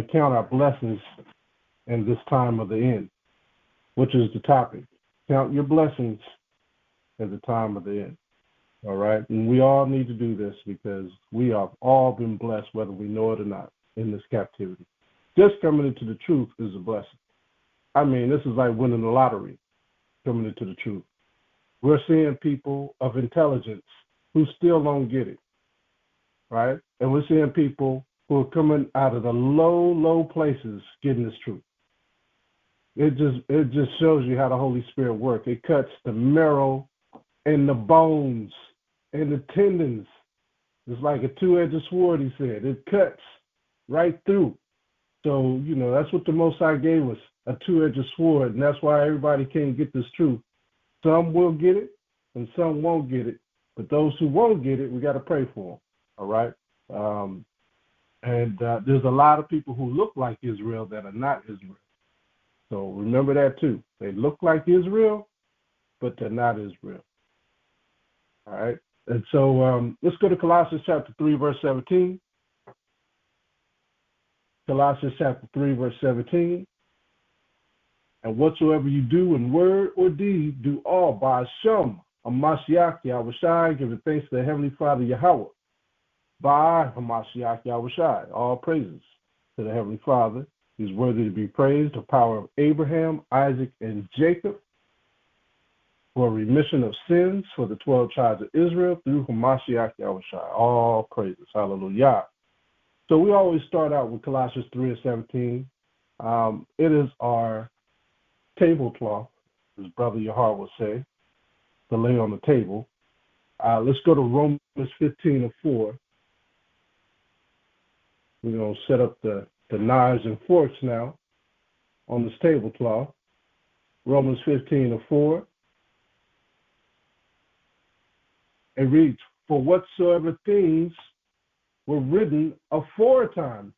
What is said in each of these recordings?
to count our blessings in this time of the end, which is the topic. Count your blessings at the time of the end. All right? And we all need to do this because we have all been blessed, whether we know it or not, in this captivity. Just coming into the truth is a blessing. I mean, this is like winning the lottery, coming into the truth. We're seeing people of intelligence who still don't get it, right? And we're seeing people who are coming out of the low places getting this truth. It just shows you how the Holy Spirit works. It cuts the marrow and the bones and the tendons. It's like a two-edged sword, he said. It cuts right through. So, that's what the Most High gave us, a two-edged sword, and that's why everybody can't get this truth. Some will get it, and some won't get it. But those who won't get it, we got to pray for them, all right? There's a lot of people who look like Israel that are not Israel. So remember that too. They look like Israel, but they're not Israel. All right? And so let's go to Colossians chapter 3, verse 17. Colossians chapter 3, verse 17. And whatsoever you do in word or deed, do all by HAMASHAYACH Yahawashi, giving thanks to the Heavenly Father Yahweh. By HAMASHAYACH Yahawashi, all praises to the Heavenly Father. He's worthy to be praised, the power of Abraham, Isaac, and Jacob, for remission of sins for the 12 tribes of Israel through HAMASHAYACH Yahawashi. All praises. Hallelujah. So we always start out with Colossians 3 and 17. It is our tablecloth, as Brother Yahar will say, to lay on the table. Let's go to Romans 15 and 4. We're going to set up the knives and forks now on this tablecloth. Romans 15 and 4. It reads, for whatsoever things were written aforetime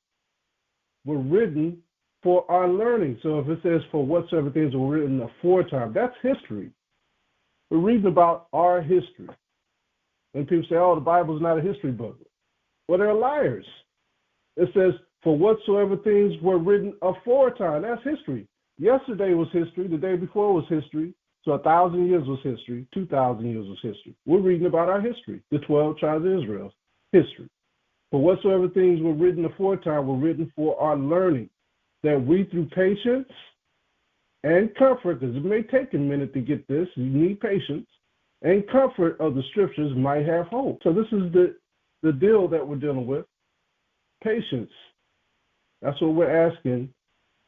were written for our learning. So if it says for whatsoever things were written aforetime, that's history. We're reading about our history. And people say, oh, the Bible's not a history book. Well, they're liars. It says, for whatsoever things were written aforetime. That's history. Yesterday was history. The day before was history. So 1,000 years was history. 2,000 years was history. We're reading about our history, the 12 tribes of Israel's history. For whatsoever things were written aforetime were written for our learning, that we through patience and comfort, because it may take a minute to get this, you need patience, and comfort of the scriptures might have hope. So this is the deal that we're dealing with. Patience. That's what we're asking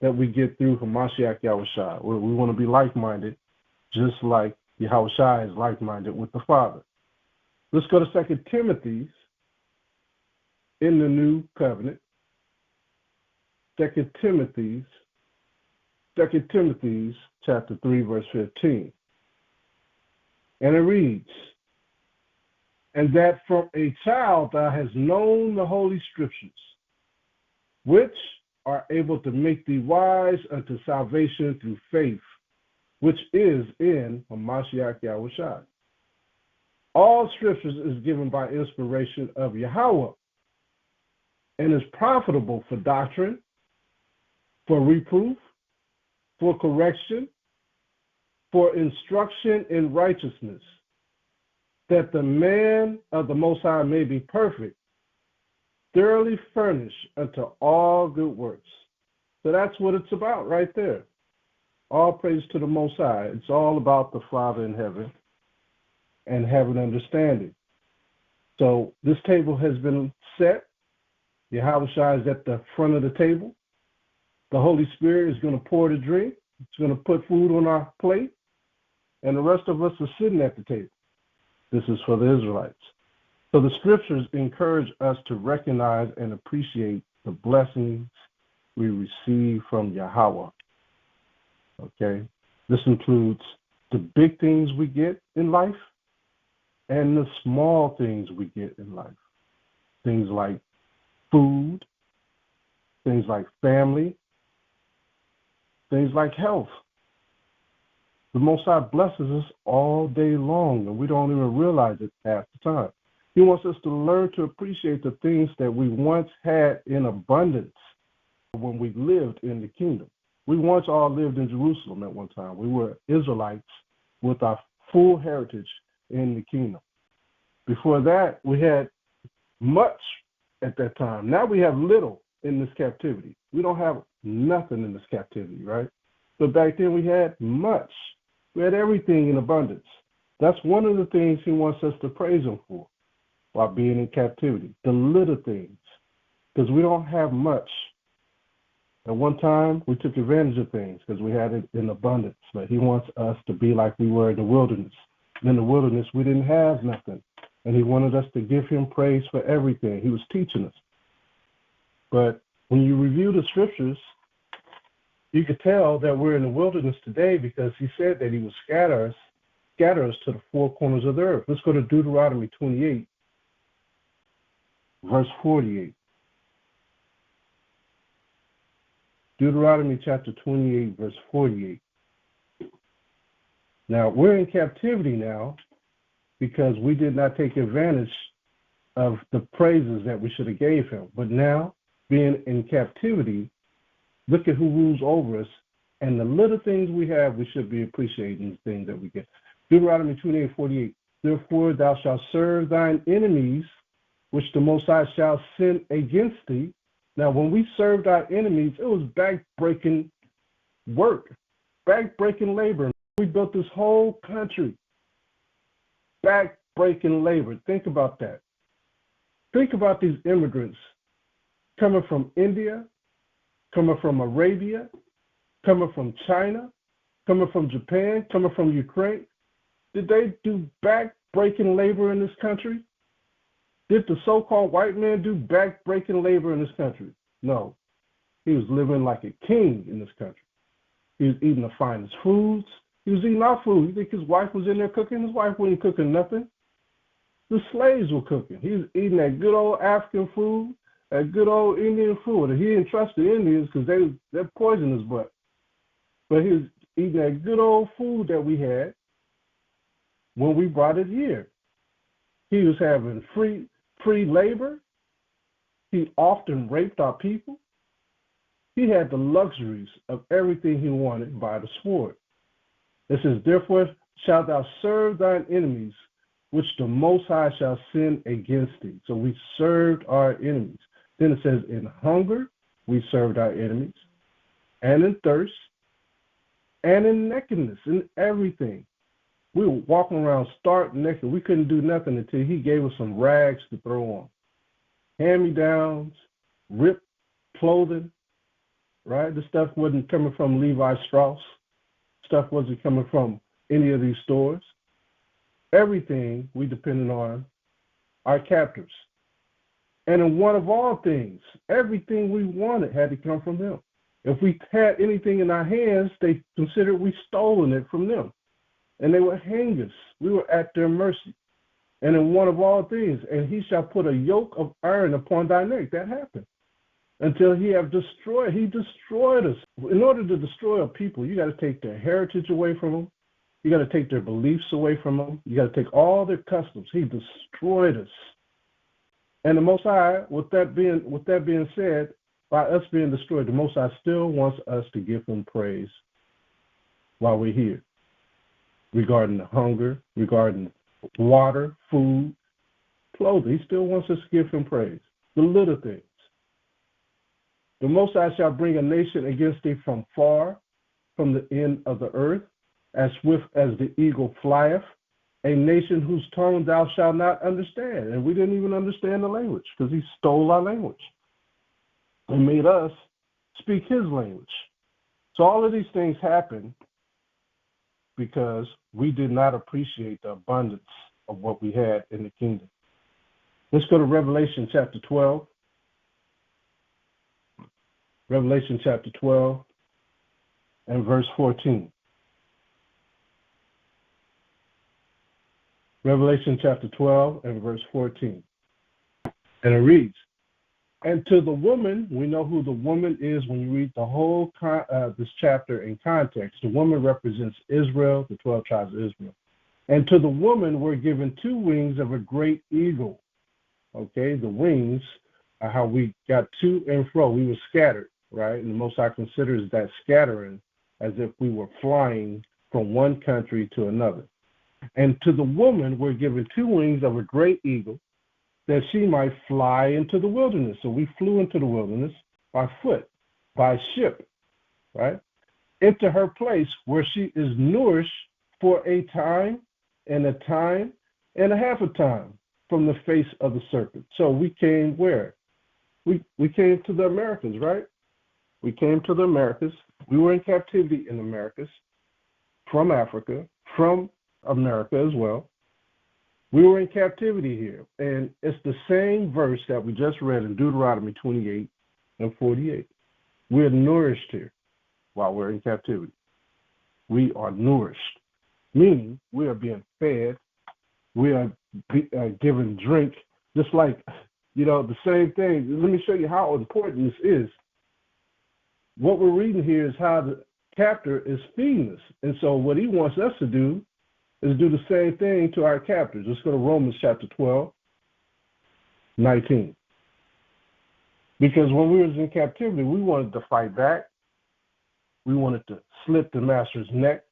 that we get through HAMASHAYACH Yahawashi. We want to be like-minded, just like Yahawashi is like-minded with the Father. Let's go to 2 Timothy in the New Covenant. 2 Timothy chapter 3, verse 15. And it reads, and that from a child thou hast known the holy scriptures, which are able to make thee wise unto salvation through faith, which is in HAMASHAYACH Yahawashi. All scriptures is given by inspiration of Yahweh, and is profitable for doctrine, for reproof, for correction, for instruction in righteousness, that the man of the Most High may be perfect, thoroughly furnished unto all good works. So that's what it's about right there. All praise to the Most High. It's all about the Father in heaven and having understanding. So this table has been set. Yahawashi is at the front of the table. The Holy Spirit is going to pour the drink. It's going to put food on our plate. And the rest of us are sitting at the table. This is for the Israelites. So the scriptures encourage us to recognize and appreciate the blessings we receive from Yahweh. Okay? This includes the big things we get in life and the small things we get in life. Things like food, things like family, things like health. The Most High blesses us all day long, and we don't even realize it half the time. He wants us to learn to appreciate the things that we once had in abundance. when we lived in the kingdom. We once all lived in Jerusalem at one time. We were Israelites with our full heritage in the kingdom. Before that, we had much at that time. Now we have little in this captivity. We don't have nothing in this captivity, right? But back then we had much. We had everything in abundance. That's one of the things he wants us to praise him for while being in captivity, the little things, because we don't have much. At one time, we took advantage of things because we had it in abundance, but he wants us to be like we were in the wilderness. In the wilderness, we didn't have nothing, and he wanted us to give him praise for everything. He was teaching us. But when you review the scriptures, you could tell that we're in the wilderness today because he said that he would scatter us to the four corners of the earth. Let's go to Deuteronomy 28, verse 48. Deuteronomy chapter 28, verse 48. Now, we're in captivity now because we did not take advantage of the praises that we should have gave him. But now, being in captivity, look at who rules over us, and the little things we have, we should be appreciating the things that we get. Deuteronomy 28, 48. Therefore thou shalt serve thine enemies, which the Most High shall send against thee. Now, when we served our enemies, it was back-breaking work, back-breaking labor. We built this whole country, back-breaking labor. Think about that. Think about these immigrants coming from India, coming from Arabia, coming from China, coming from Japan, coming from Ukraine. Did they do back-breaking labor in this country? Did the so-called white man do back-breaking labor in this country? No. He was living like a king in this country. He was eating the finest foods. He was eating our food. You think his wife was in there cooking? His wife wasn't cooking nothing. The slaves were cooking. He was eating that good old African food, that good old Indian food. And he didn't trust the Indians because they're poisonous, but he was eating that good old food that we had when we brought it here. He was having free labor. He often raped our people. He had the luxuries of everything he wanted by the sword. It says, therefore shalt thou serve thine enemies, which the Most High shall send against thee. So we served our enemies. Then it says, in hunger we served our enemies, and in thirst, and in nakedness, in everything. We were walking around stark naked. We couldn't do nothing until he gave us some rags to throw on. Hand-me-downs, ripped clothing, right? The stuff wasn't coming from Levi Strauss. Stuff wasn't coming from any of these stores. Everything we depended on our captors. And in one of all things, everything we wanted had to come from them. If we had anything in our hands, they considered we stolen it from them. And they would hang us. We were at their mercy. And in one of all things, and he shall put a yoke of iron upon thy neck. That happened. Until he destroyed us. In order to destroy a people, you got to take their heritage away from them. You got to take their beliefs away from them. You got to take all their customs. He destroyed us. And the Most High, with that being said, by us being destroyed, the Most High still wants us to give him praise while we're here. Regarding the hunger, regarding water, food, clothing. He still wants us to give him praise. The little things. The Most High shall bring a nation against thee from far, from the end of the earth, as swift as the eagle flieth, a nation whose tongue thou shalt not understand. And we didn't even understand the language because he stole our language and made us speak his language. So all of these things happen because we did not appreciate the abundance of what we had in the kingdom. Let's go to Revelation chapter 12. Revelation chapter 12 and verse 14. Revelation chapter 12 and verse 14. And it reads, and to the woman, we know who the woman is when you read the whole this chapter in context. The woman represents Israel, the 12 tribes of Israel. And to the woman were given 2 wings of a great eagle. Okay, the wings are how we got to and fro. We were scattered. right? And the Most High considers that scattering as if we were flying from one country to another. And to the woman, we're given 2 wings of a great eagle that she might fly into the wilderness. So we flew into the wilderness by foot, by ship, right? Into her place where she is nourished for a time and a half a time from the face of the serpent. So we came where? We came to the Americas, right? We came to the Americas. We were in captivity in the Americas, from Africa, from America as well. We were in captivity here. And it's the same verse that we just read in Deuteronomy 28 and 48. We're nourished here while we're in captivity. We are nourished, meaning we are being fed. We are given drink, just like, the same thing. Let me show you how important this is. What we're reading here is how the captor is feeding us. And so what he wants us to do is do the same thing to our captors. Let's go to Romans chapter 12, 19. Because when we was in captivity, we wanted to fight back. We wanted to slit the master's neck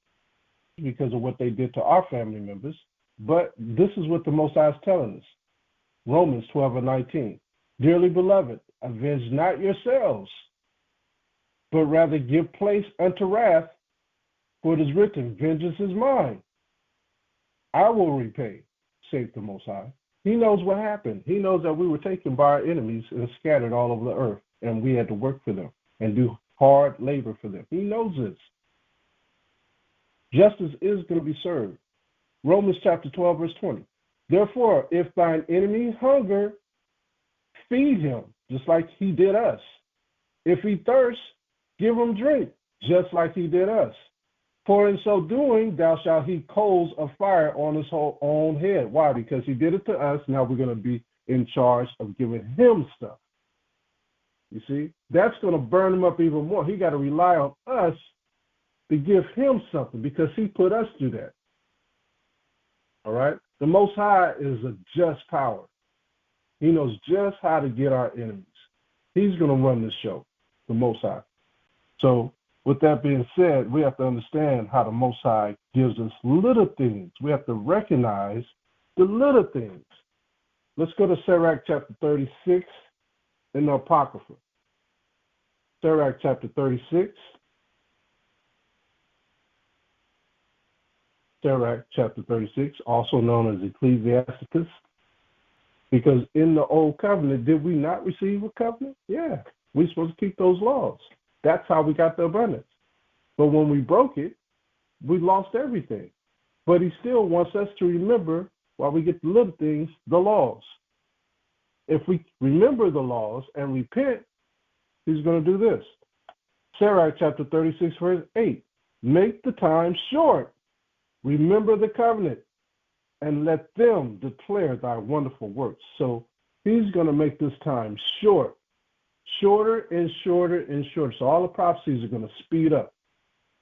because of what they did to our family members. But this is what the Most High is telling us. Romans 12 and 19. Dearly beloved, avenge not yourselves, but rather give place unto wrath, for it is written, vengeance is mine. I will repay, saith the Most High. He knows what happened. He knows that we were taken by our enemies and scattered all over the earth, and we had to work for them and do hard labor for them. He knows this. Justice is going to be served. Romans chapter 12, verse 20. Therefore, if thine enemy hunger, feed him, just like he did us. If he thirst, give him drink, just like he did us. For in so doing, thou shalt heap coals of fire on his whole own head. Why? Because he did it to us. Now we're going to be in charge of giving him stuff. You see? That's going to burn him up even more. He got to rely on us to give him something because he put us through that. All right? The Most High is a just power. He knows just how to get our enemies. He's going to run this show, the Most High. So, with that being said, we have to understand how the Most High gives us little things. We have to recognize the little things. Let's go to Sirach chapter 36 in the Apocrypha. Sirach chapter 36. Sirach chapter 36, also known as Ecclesiasticus. Because in the Old Covenant, did we not receive a covenant? Yeah, we're supposed to keep those laws. That's how we got the abundance. But when we broke it, we lost everything. But he still wants us to remember, while we get the little things, the laws. If we remember the laws and repent, he's going to do this. Sirach chapter 36, verse 8. Make the time short. Remember the covenant, and let them declare thy wonderful works. So he's going to make this time short. Shorter and shorter and shorter. So all the prophecies are going to speed up.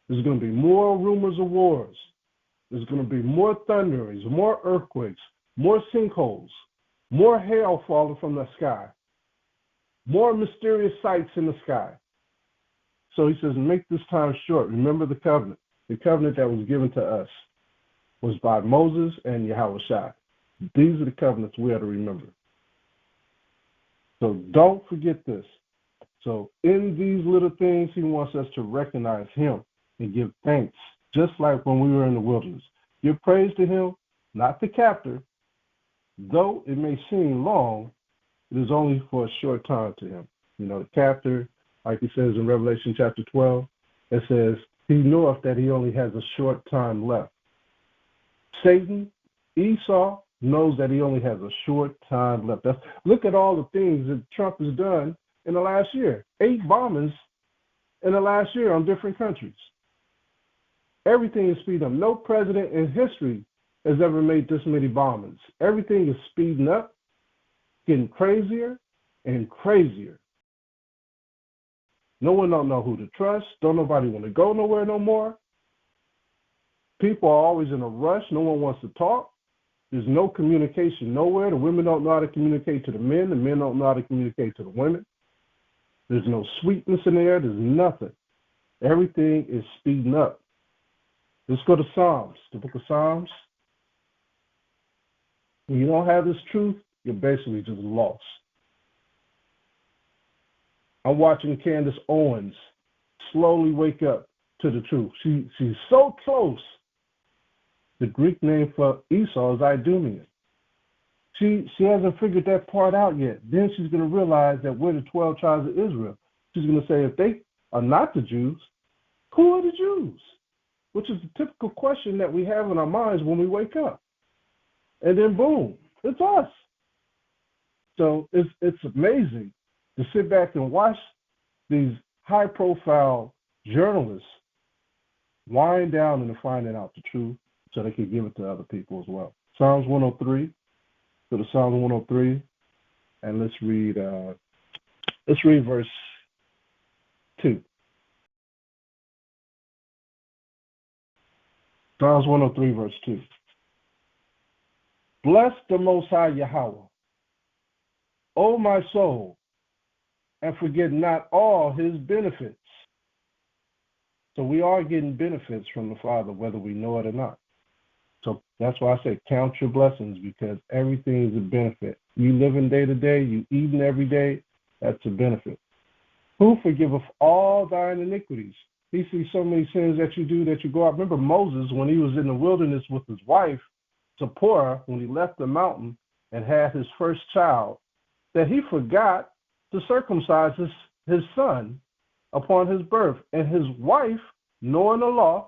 There's going to be more rumors of wars. There's going to be more thunderings, more earthquakes, more sinkholes, more hail falling from the sky, more mysterious sights in the sky. So he says, make this time short. Remember the covenant. The covenant that was given to us was by Moses and Yahawashi. These are the covenants we have to remember. So don't forget this. So in these little things, he wants us to recognize him and give thanks, just like when we were in the wilderness. Give praise to him, not the captor. Though it may seem long, it is only for a short time to him. The captor, like he says in Revelation chapter 12, it says, he knoweth that he only has a short time left. Satan, Esau, knows that he only has a short time left. Look at all the things that Trump has done in the last year. 8 bombings in the last year on different countries. Everything is speeding up. No president in history has ever made this many bombings. Everything is speeding up, getting crazier and crazier. No one don't know who to trust. Don't nobody want to go nowhere no more. People are always in a rush. No one wants to talk. There's no communication nowhere. The women don't know how to communicate to the men. The men don't know how to communicate to the women. There's no sweetness in there. There's nothing. Everything is speeding up. Let's go to Psalms, the book of Psalms. When you don't have this truth, you're basically just lost. I'm watching Candace Owens slowly wake up to the truth. She's so close. The Greek name for Esau is Idumean. She hasn't figured that part out yet. Then she's going to realize that we're the 12 tribes of Israel. She's going to say, if they are not the Jews, who are the Jews? Which is the typical question that we have in our minds when we wake up. And then boom, it's us. So it's amazing to sit back and watch these high-profile journalists wind down into finding out the truth so they can give it to other people as well. Psalms 103. Go to Psalm 103, and let's read verse 2. Psalms 103, verse 2. Bless the Most High Yahweh, O my soul, and forget not all his benefits. So we are getting benefits from the Father, whether we know it or not. So that's why I say count your blessings, because everything is a benefit. You living day to day, you eating every day, that's a benefit. Who forgiveth all thine iniquities? He sees so many sins that you do that you go out. Remember Moses, when he was in the wilderness with his wife, Zipporah, when he left the mountain and had his first child, that he forgot to circumcise his son upon his birth. And his wife, knowing the law,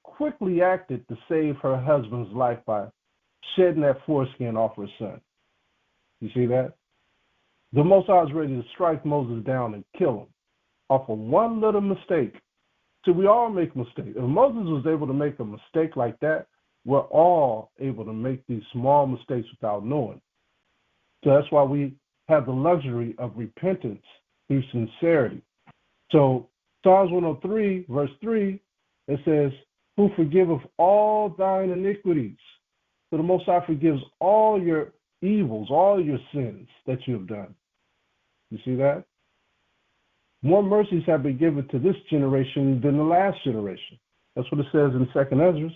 quickly acted to save her husband's life by shedding that foreskin off her son. You see that? The Most High was ready to strike Moses down and kill him off of one little mistake. So we all make mistakes. If Moses was able to make a mistake like that, we're all able to make these small mistakes without knowing. So that's why we have the luxury of repentance through sincerity. So Psalms 103, verse 3, it says, who forgiveth all thine iniquities. So the Most High forgives all your evils, all your sins that you have done. You see that? More mercies have been given to this generation than the last generation. That's what it says in 2nd Ezra.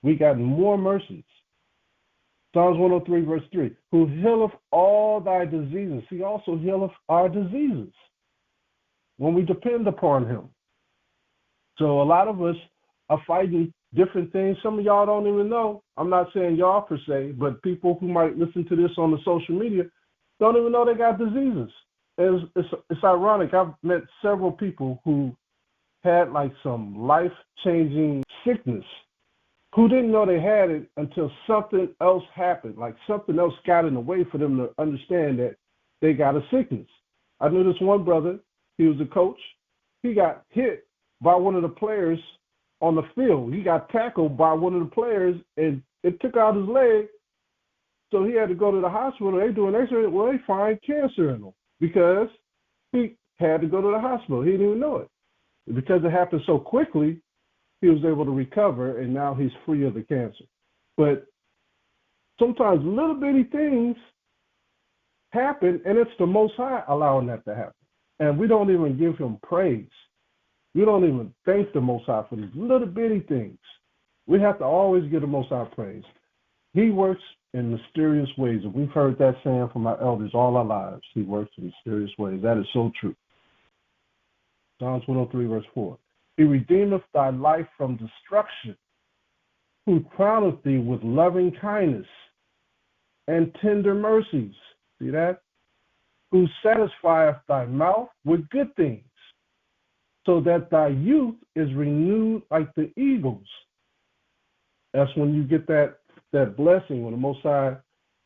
We got more mercies. Psalms 103, verse 3, who healeth all thy diseases. He also healeth our diseases when we depend upon him. So a lot of us are fighting different things. Some of y'all don't even know. I'm not saying y'all per se, but people who might listen to this on the social media don't even know they got diseases. It's ironic. I've met several people who had like some life-changing sickness who didn't know they had it until something else happened, like something else got in the way for them to understand that they got a sickness. I knew this one brother. He was a coach. He got hit by one of the players on the field. He got tackled by one of the players, and it took out his leg. So he had to go to the hospital. They do an X-ray. Well, they find cancer in him because he had to go to the hospital. He didn't even know it. Because it happened so quickly, he was able to recover, and now he's free of the cancer. But sometimes little bitty things happen, and it's the Most High allowing that to happen. And we don't even give him praise. We don't even thank the Most High for these little bitty things. We have to always give the Most High praise. He works in mysterious ways, and we've heard that saying from our elders all our lives. He works in mysterious ways. That is so true. Psalms 103, verse 4. He redeemeth thy life from destruction, who crowneth thee with loving kindness and tender mercies. See that? Who satisfieth thy mouth with good things, so that thy youth is renewed like the eagles. That's when you get that blessing, when the Most High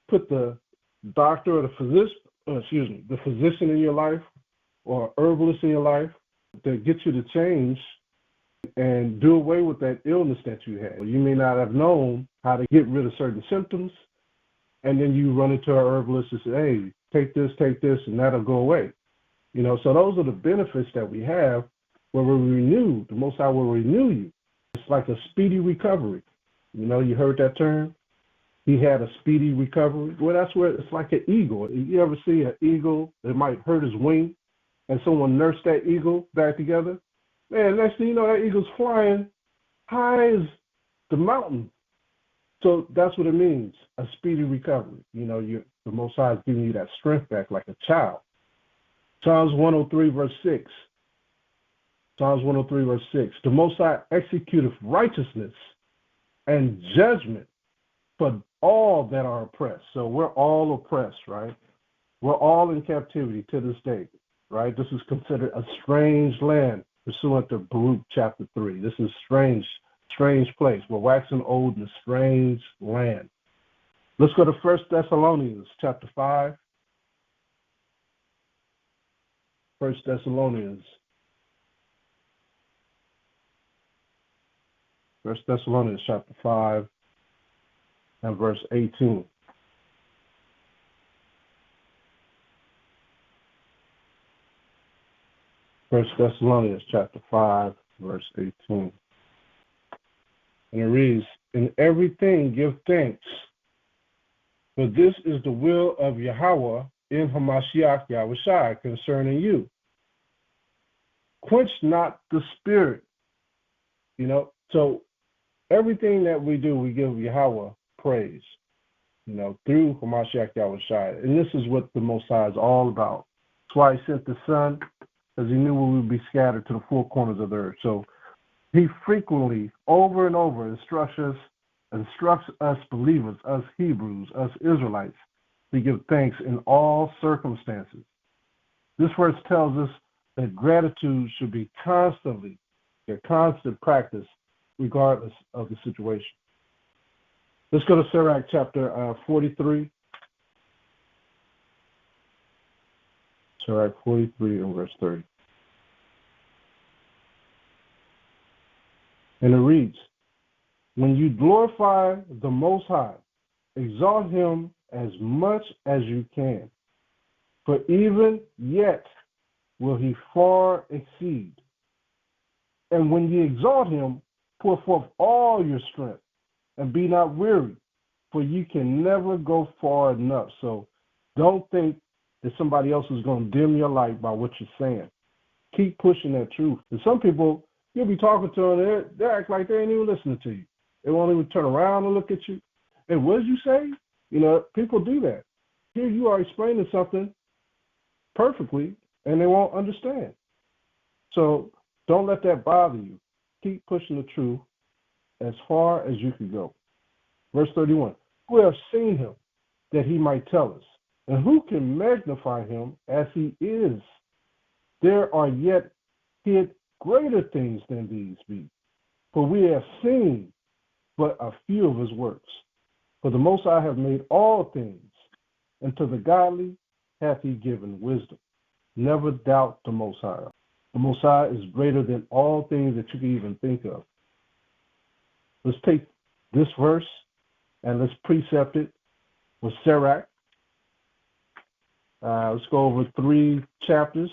put the doctor or the physician in your life or herbalist in your life to get you to change and do away with that illness that you had. You may not have known how to get rid of certain symptoms, and then you run into a herbalist and say, hey, take this, and that'll go away. You know, so those are the benefits that we have where we're renewed. The Most High will renew you. It's like a speedy recovery. You know, you heard that term? He had a speedy recovery. Well, that's where it's like an eagle. You ever see an eagle that might hurt his wing? and someone nursed that eagle back together, man, next thing you know, that eagle's flying high as the mountain. So that's what it means, a speedy recovery. You know, the Most High is giving you that strength back like a child. Psalms 103, verse 6. Psalms 103, verse 6. The Most High executeth righteousness and judgment for all that are oppressed. So we're all oppressed, right? We're all in captivity to this day, right? This is considered a strange land, pursuant to Baruch chapter 3. This is strange place. We're waxing old in a strange land. Let's go to 1 Thessalonians chapter 5. 1 Thessalonians. 1 Thessalonians chapter 5 and verse 18. First Thessalonians chapter 5, verse 18. And it reads, "In everything give thanks, for this is the will of Yahweh in HAMASHAYACH Yahawashi concerning you. Quench not the spirit." You know, so everything that we do, we give Yahweh praise, you know, through HAMASHAYACH Yahawashi. And this is what the Most High is all about. That's why he sent the Son, because he knew we would be scattered to the four corners of the earth. So he frequently, over and over, instructs us believers, us Hebrews, us Israelites, to give thanks in all circumstances. This verse tells us that gratitude should be constantly, a constant practice, regardless of the situation. Let's go to Sirach chapter 43. Sirach 43 and verse 30. And it reads, "When you glorify the Most High, exalt him as much as you can, for even yet will he far exceed. And when ye exalt him, pour forth all your strength, and be not weary, for you can never go far enough." So don't think that somebody else is going to dim your light by what you're saying. Keep pushing that truth. And some people, you'll be talking to them, they act like they ain't even listening to you. They won't even turn around and look at you. And what did you say? You know, people do that. Here you are explaining something perfectly, and they won't understand. So don't let that bother you. Keep pushing the truth as far as you can go. Verse 31, "Who have seen him, that he might tell us? And who can magnify him as he is? There are yet hid greater things than these be. For we have seen but a few of his works. For the Most High have made all things, and to the godly hath he given wisdom." Never doubt the Most High. The Most High is greater than all things that you can even think of. Let's take this verse and let's precept it with Sirach. Let's go over 3 chapters.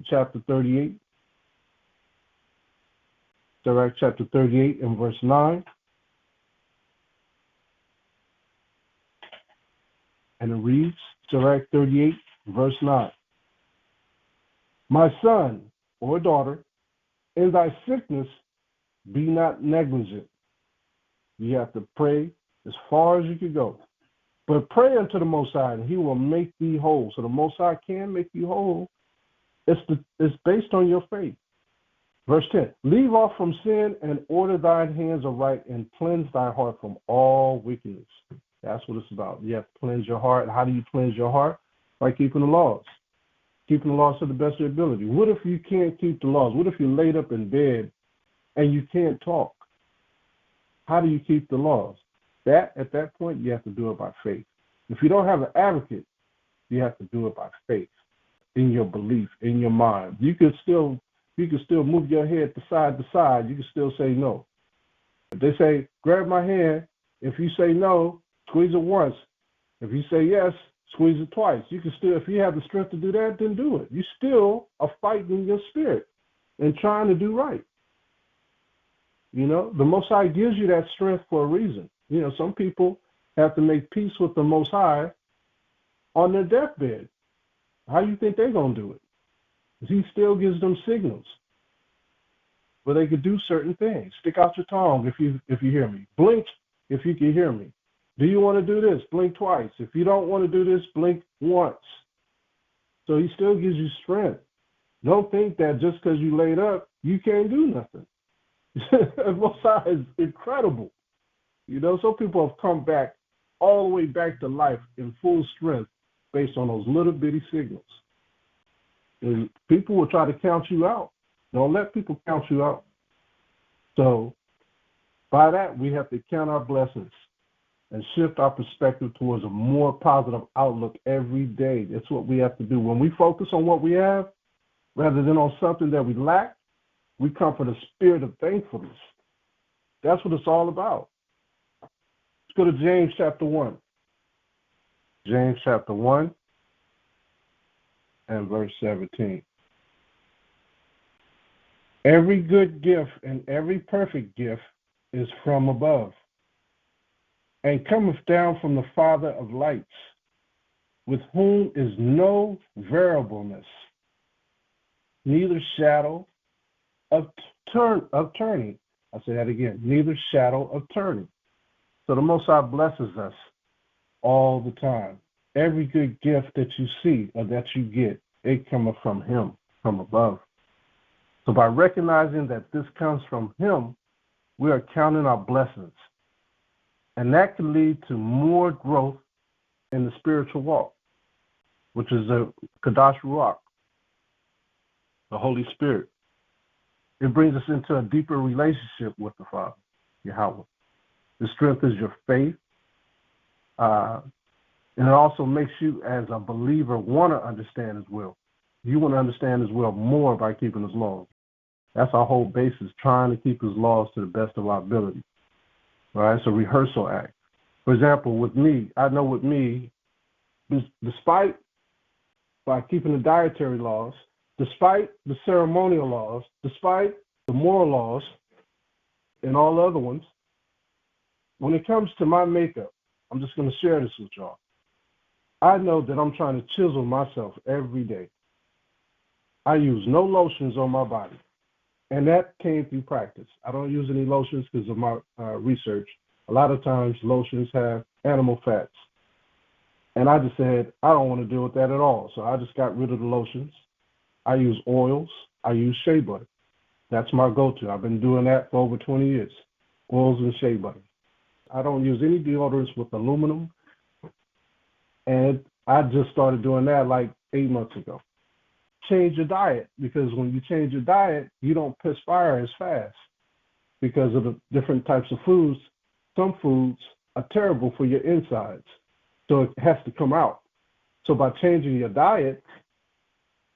Chapter 38. Sirach chapter 38 and verse 9. And it reads, Sirach 38, verse 9. "My son or daughter, in thy sickness be not negligent." You have to pray as far as you can go. "But pray unto the Most High, and he will make thee whole." So the Most High can make you whole. It's based on your faith. Verse 10, "Leave off from sin and order thine hands aright and cleanse thy heart from all wickedness." That's what it's about. You have to cleanse your heart. How do you cleanse your heart? By keeping the laws. Keeping the laws to the best of your ability. What if you can't keep the laws? What if you're laid up in bed and you can't talk? How do you keep the laws? At that point, you have to do it by faith. If you don't have an advocate, you have to do it by faith, in your belief, in your mind. You can still move your head to side. You can still say no. If they say, "Grab my hand," if you say no, squeeze it once. If you say yes, squeeze it twice. You can still, if you have the strength to do that, then do it. You still are fighting your spirit and trying to do right. You know, the Most High gives you that strength for a reason. You know, some people have to make peace with the Most High on their deathbed. How do you think they're going to do it? He still gives them signals where they could do certain things. Stick out your tongue if you hear me. Blink if you can hear me. Do you want to do this? Blink twice. If you don't want to do this, blink once. So he still gives you strength. Don't think that just because you laid up, you can't do nothing. Most High is incredible. Some people have come back all the way back to life in full strength based on those little bitty signals. And people will try to count you out. Don't let people count you out. So by that, we have to count our blessings and shift our perspective towards a more positive outlook every day. That's what we have to do. When we focus on what we have, rather than on something that we lack, we come from the spirit of thankfulness. That's what it's all about. Let's go to James chapter 1. James chapter 1 and verse 17. Every good gift and every perfect gift is from above, and cometh down from the Father of lights, with whom is no variableness, neither shadow of turning. I say that again, neither shadow of turning. So the Most High blesses us all the time. Every good gift that you see or that you get, it cometh from him, from above. So by recognizing that this comes from him, we are counting our blessings. And that can lead to more growth in the spiritual walk, which is the Kadash Ruach, the Holy Spirit. It brings us into a deeper relationship with the Father, Yahweh. It strengthens your faith. And it also makes you, as a believer, want to understand his will. You want to understand his will more by keeping his laws. That's our whole basis, trying to keep his laws to the best of our ability. All right, it's a rehearsal act. For example, with me, I know with me, despite by keeping the dietary laws, despite the ceremonial laws, despite the moral laws, and all the other ones, when it comes to my makeup, I'm just going to share this with y'all. I know that I'm trying to chisel myself every day. I use no lotions on my body, and that came through practice. I don't use any lotions because of my research. A lot of times lotions have animal fats, and I just said, I don't want to deal with that at all, so I just got rid of the lotions. I use oils. I use shea butter. That's my go-to. I've been doing that for over 20 years, oils and shea butter. I don't use any deodorants with aluminum, and I just started doing that like 8 months ago. Change your diet, because when you change your diet, you don't perspire as fast because of the different types of foods. Some foods are terrible for your insides, so it has to come out. So by changing your diet,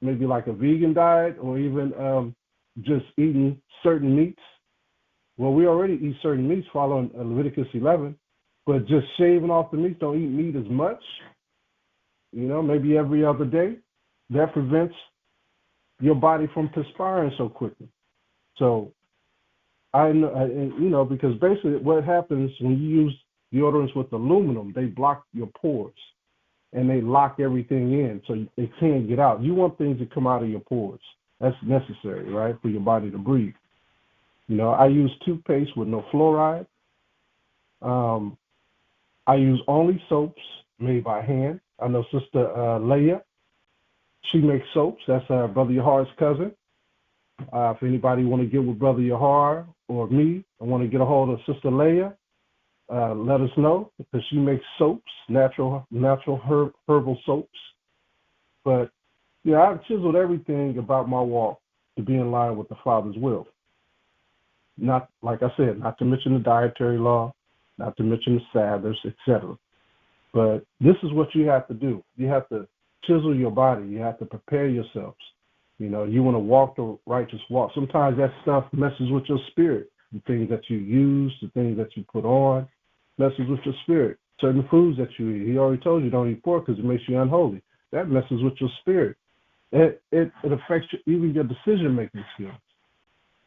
maybe like a vegan diet or even just eating certain meats. Well, we already eat certain meats following Leviticus 11, but just shaving off the meats, don't eat meat as much, maybe every other day. That prevents your body from perspiring so quickly. So I know, because basically what happens when you use deodorants with aluminum, they block your pores and they lock everything in so it can't get out. You want things to come out of your pores. That's necessary, right, for your body to breathe. I use toothpaste with no fluoride. I use only soaps made by hand. I know Sister Leah, she makes soaps. That's Brother Yahar's cousin. If anybody want to get with Brother Yahar or me, I want to get a hold of Sister Leah, let us know, because she makes soaps, natural herbal soaps. But, I've chiseled everything about my walk to be in line with the Father's will. Not, like I said, not to mention the dietary law, not to mention the Sabbaths, etc. But this is what you have to do. You have to chisel your body. You have to prepare yourselves. You want to walk the righteous walk. Sometimes that stuff messes with your spirit. The things that you use, the things that you put on, messes with your spirit. Certain foods that you eat. He already told you don't eat pork because it makes you unholy. That messes with your spirit. It affects even your decision-making skills.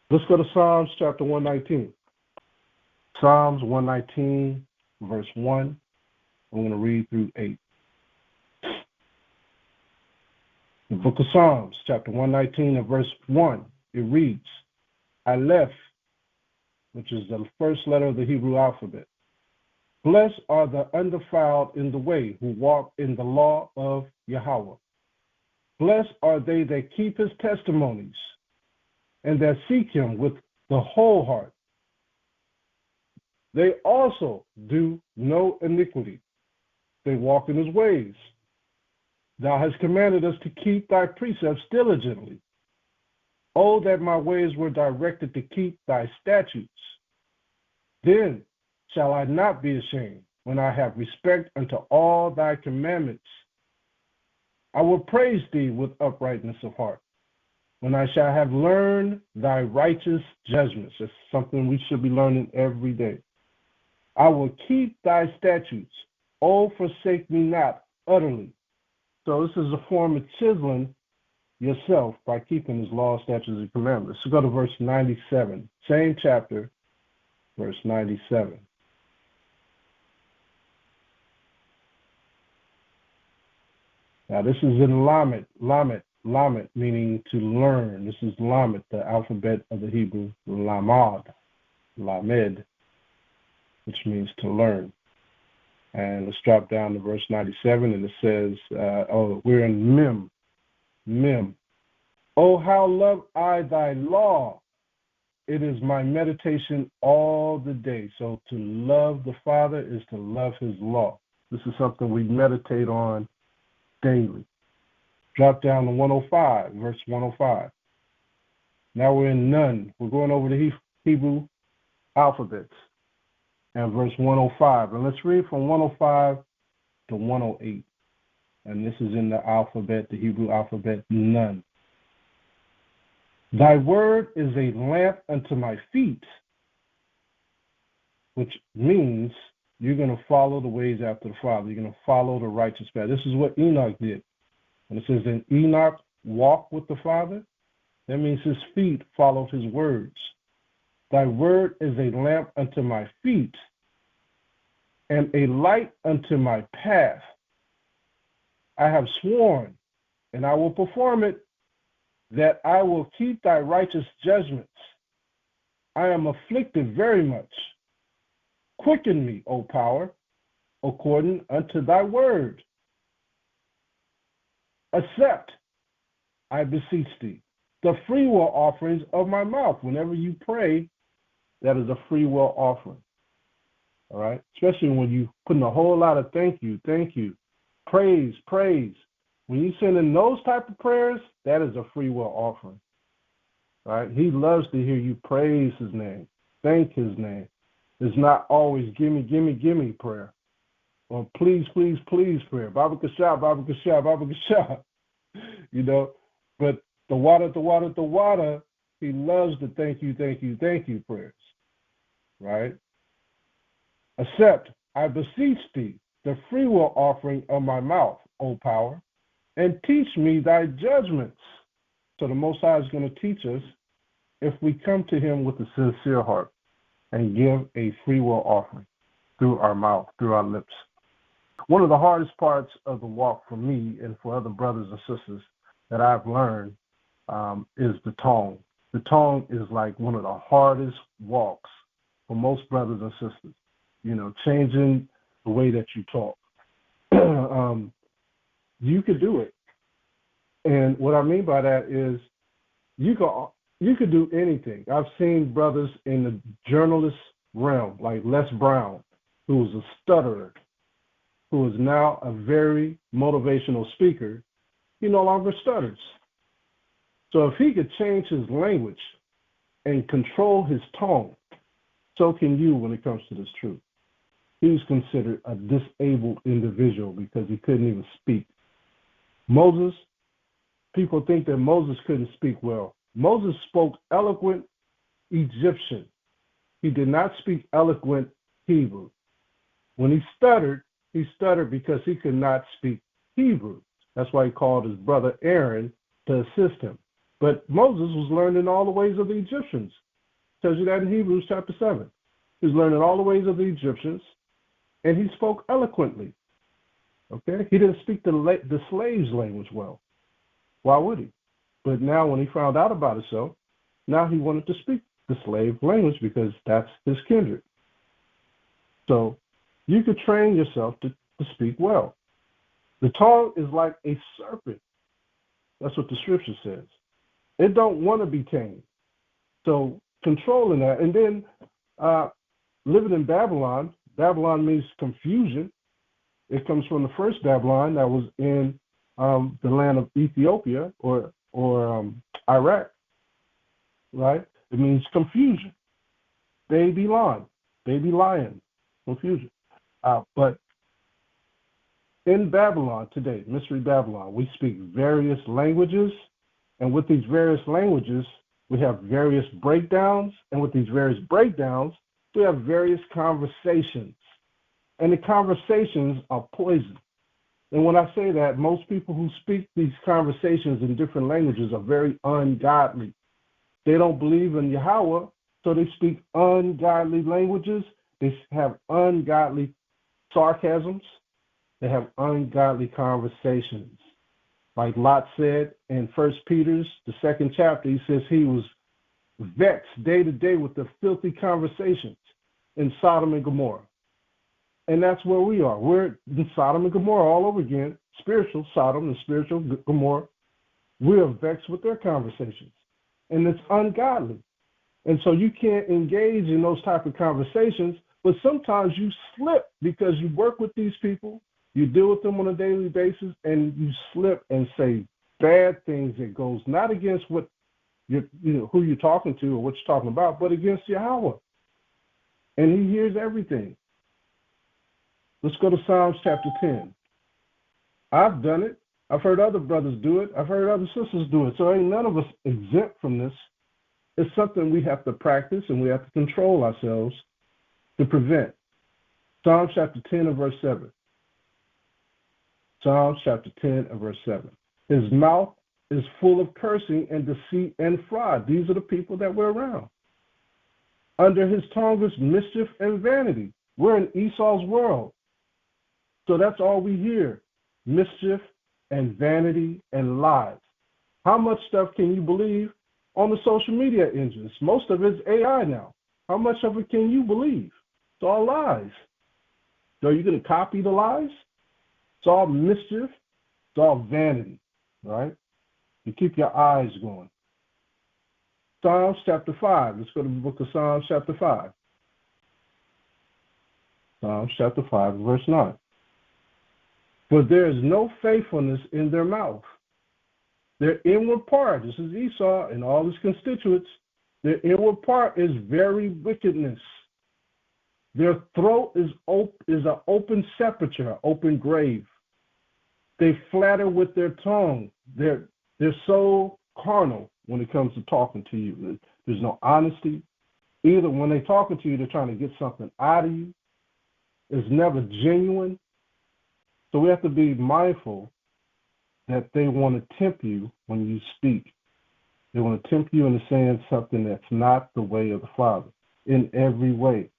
Let's go to Psalms chapter 119. Psalms 119, verse 1. I'm going to read through 8. The book of Psalms, chapter 119 and verse 1, it reads, Aleph, which is the first letter of the Hebrew alphabet. Blessed are the undefiled in the way who walk in the law of Yahweh. Blessed are they that keep his testimonies and that seek him with the whole heart. They also do no iniquity. They walk in his ways. Thou hast commanded us to keep thy precepts diligently. Oh, that my ways were directed to keep thy statutes. Then shall I not be ashamed when I have respect unto all thy commandments. I will praise thee with uprightness of heart, when I shall have learned thy righteous judgments. That's something we should be learning every day. I will keep thy statutes. Oh, forsake me not utterly. So this is a form of chiseling yourself by keeping his law, statutes, and commandments. So go to verse 97, same chapter, verse 97. Now this is in Lamed, meaning to learn. This is Lamed, the alphabet of the Hebrew, Lamed, which means to learn. And let's drop down to verse 97, and it says, we're in Mem. Oh, how love I thy law. It is my meditation all the day. So to love the Father is to love his law. This is something we meditate on daily. Drop down to 105, verse 105. Now we're in Nun. We're going over the Hebrew alphabets. And verse 105. And let's read from 105 to 108. And this is in the alphabet, the Hebrew alphabet, Nun. Thy word is a lamp unto my feet, which means you're going to follow the ways after the Father. You're going to follow the righteous path. This is what Enoch did. When it says that Enoch walked with the Father, that means his feet followed his words. Thy word is a lamp unto my feet and a light unto my path. I have sworn, and I will perform it, that I will keep thy righteous judgments. I am afflicted very much. Quicken me, O power, according unto thy word. Accept, I beseech thee, the freewill offerings of my mouth. Whenever you pray, that is a freewill offering. All right? Especially when you putting a whole lot of thank you, praise. When you send in those type of prayers, that is a freewill offering. All right? He loves to hear you praise his name, thank his name. It's not always gimme prayer. Or please prayer. Baba Kasha. You know, but the water, he loves the thank you prayers. Right? Accept, I beseech thee, the freewill offering of my mouth, O power, and teach me thy judgments. So the Most High is going to teach us if we come to him with a sincere heart and give a freewill offering through our mouth, through our lips. One of the hardest parts of the walk for me and for other brothers and sisters that I've learned is the tongue. The tongue is like one of the hardest walks for most brothers and sisters. You know, changing the way that you talk. You could do it. And what I mean by that is you could do anything. I've seen brothers in the journalist realm, like Les Brown, who was a stutterer, who is now a very motivational speaker. He no longer stutters. So if he could change his language and control his tone, so can you when it comes to this truth. He was considered a disabled individual because he couldn't even speak. Moses, people think that Moses couldn't speak well. Moses spoke eloquent Egyptian. He did not speak eloquent Hebrew. When he stuttered because he could not speak Hebrew. That's why he called his brother Aaron to assist him. But Moses was learning all the ways of the Egyptians. It tells you that in Hebrews chapter 7. He was learning all the ways of the Egyptians, and he spoke eloquently. Okay? He didn't speak the slaves' language well. Why would he? But now when he found out about himself, now he wanted to speak the slave language because that's his kindred. So you could train yourself to speak well. The tongue is like a serpent. That's what the scripture says. It don't want to be tamed. So controlling that. And then living in Babylon, Babylon means confusion. It comes from the first Babylon that was in the land of Ethiopia or Iraq, right? It means confusion. Baby lion, confusion. But in Babylon today, Mystery Babylon, we speak various languages, and with these various languages, we have various breakdowns, and with these various breakdowns, we have various conversations. And the conversations are poison. And when I say that, most people who speak these conversations in different languages are very ungodly. They don't believe in Yahweh, so they speak ungodly languages. They have ungodly sarcasms. They have ungodly conversations. Like Lot said in 1 Peter, the 2nd chapter, he says he was vexed day to day with the filthy conversations in Sodom and Gomorrah. And that's where we are. We're in Sodom and Gomorrah all over again, spiritual Sodom and spiritual Gomorrah. We are vexed with their conversations, and it's ungodly. And so you can't engage in those type of conversations, but sometimes you slip because you work with these people, you deal with them on a daily basis, and you slip and say bad things that goes not against what who you're talking to or what you're talking about, but against Yahweh. And he hears everything. Let's go to Psalms chapter 10. I've done it. I've heard other brothers do it. I've heard other sisters do it. So ain't none of us exempt from this. It's something we have to practice and we have to control ourselves to prevent. Psalms chapter 10 and verse 7. Psalms chapter 10 and verse 7. His mouth is full of cursing and deceit and fraud. These are the people that we're around. Under his tongue is mischief and vanity. We're in Esau's world. So that's all we hear, mischief and vanity and lies. How much stuff can you believe on the social media engines? Most of it's AI now. How much of it can you believe? It's all lies. So are you going to copy the lies? It's all mischief. It's all vanity, right? You keep your eyes going. Psalms chapter 5. Let's go to the book of Psalms chapter 5. Psalms chapter 5, verse 9. For there is no faithfulness in their mouth. Their inward part, this is Esau and all his constituents, their inward part is very wickedness. Their throat is an open sepulchre, open grave. They flatter with their tongue. They're so carnal when it comes to talking to you. There's no honesty. Either when they're talking to you, they're trying to get something out of you. It's never genuine. So we have to be mindful that they want to tempt you when you speak. They want to tempt you into saying something that's not the way of the Father in every way.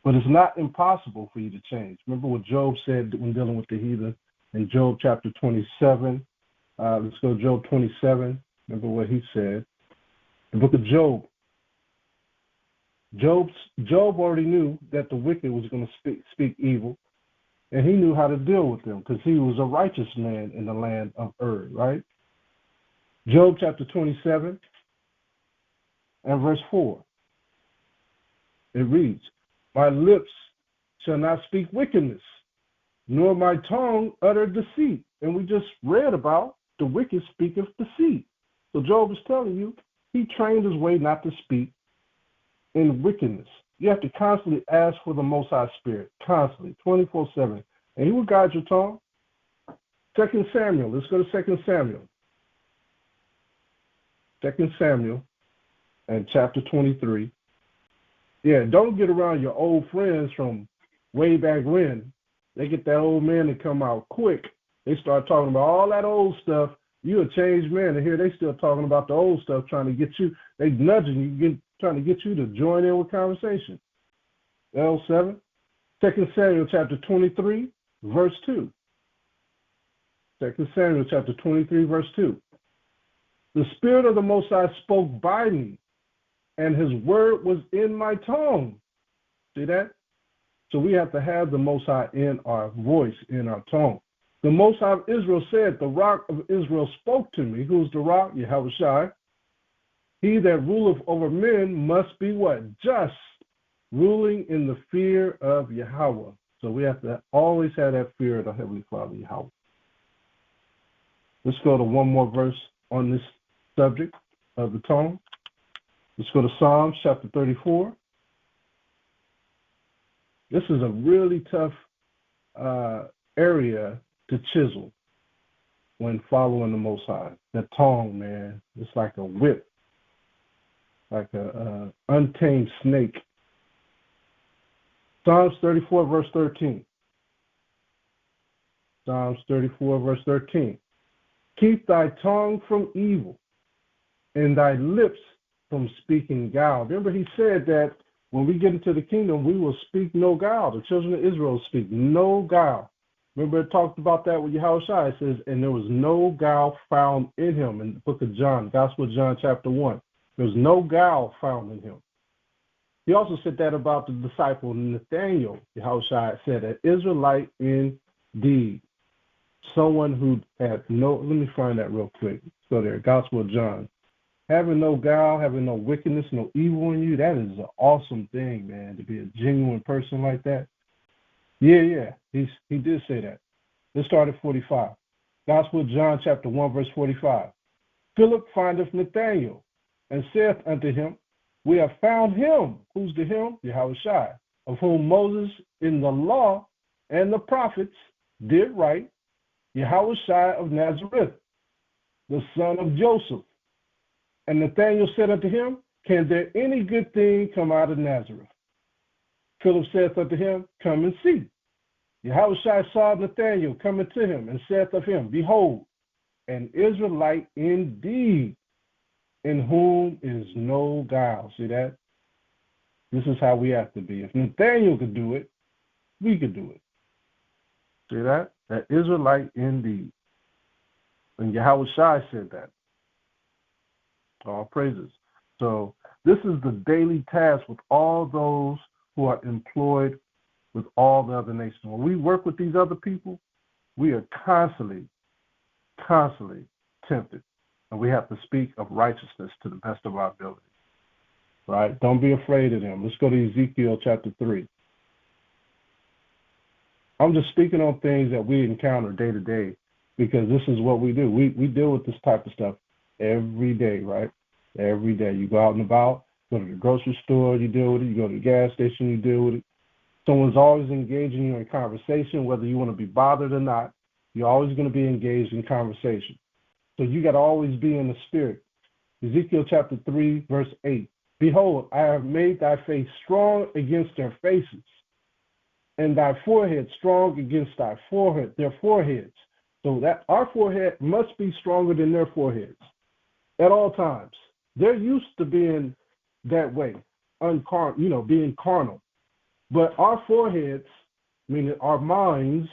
But it's not impossible for you to change. Remember what Job said when dealing with the heathen in Job chapter 27. Let's go to Job 27. Remember what he said. The book of Job. Job already knew that the wicked was going to speak evil. And he knew how to deal with them because he was a righteous man in the land of Ur, right? Job chapter 27 and verse 4. It reads, my lips shall not speak wickedness, nor my tongue utter deceit. And we just read about the wicked speaketh deceit. So Job is telling you he trained his way not to speak in wickedness. You have to constantly ask for the Most High Spirit, constantly, 24/7. And he will guide your tongue. 2 Samuel, let's go to 2 Samuel. 2 Samuel and chapter 23. Yeah, don't get around your old friends from way back when. They get that old man to come out quick. They start talking about all that old stuff. You're a changed man, and here they still talking about the old stuff, trying to get you. They nudging you, trying to get you to join in with conversation. L7, 2 Samuel chapter 23, verse 2. 2 Samuel chapter 23, verse 2. The Spirit of the Most High spoke by me, and his word was in my tongue. See that? So we have to have the Most High in our voice, in our tongue. The Most High of Israel said, the rock of Israel spoke to me. Who's the rock? Yahawashi. He that ruleth over men must be what? Just, ruling in the fear of Yahweh. So we have to always have that fear of the Heavenly Father, Yahweh. Let's go to one more verse on this subject of the tongue. Let's go to Psalms chapter 34. This is a really tough area to chisel when following the Most High. That tongue, man, it's like a whip, like a untamed snake. Psalms 34, verse 13. Psalms 34, verse 13. Keep thy tongue from evil and thy lips from speaking guile. Remember, he said that when we get into the kingdom, we will speak no guile. The children of Israel speak no guile. Remember, it talked about that with Yahawashi. It says, and there was no guile found in him in the book of John, Gospel of John, chapter 1. There was no guile found in him. He also said that about the disciple Nathaniel. Yahawashi said, an Israelite indeed. Someone who had no, let me find that real quick. So there, Gospel of John. Having no guile, having no wickedness, no evil in you, that is an awesome thing, man, to be a genuine person like that. Yeah, he did say that. Let's start at 45. Gospel of John, chapter 1, verse 45. Philip findeth Nathanael, and saith unto him, we have found him. Who's the him? Yahawashi, of whom Moses in the law and the prophets did write, Yahawashi of Nazareth, the son of Joseph. And Nathanael said unto him, can there any good thing come out of Nazareth? Philip saith unto him, come and see. Yahawashi saw Nathanael coming to him, and saith of him, behold, an Israelite indeed, in whom is no guile. See that? This is how we have to be. If Nathanael could do it, we could do it. See that? That Israelite indeed. And Yahawashi said that. All praises. So this is the daily task with all those who are employed with all the other nations. When we work with these other people, we are constantly tempted. And we have to speak of righteousness to the best of our ability. Right? Don't be afraid of them. Let's go to Ezekiel chapter 3. I'm just speaking on things that we encounter day to day because this is what we do. We deal with this type of stuff every day, right? Every day. You go out and about, go to the grocery store, you deal with it. You go to the gas station, you deal with it. Someone's always engaging you in conversation, whether you want to be bothered or not. You're always going to be engaged in conversation. So you got to always be in the spirit. Ezekiel chapter 3, verse 8. Behold, I have made thy face strong against their faces, and thy forehead strong against their foreheads. So that our forehead must be stronger than their foreheads at all times. They're used to being that way, being carnal. But our foreheads, meaning our minds,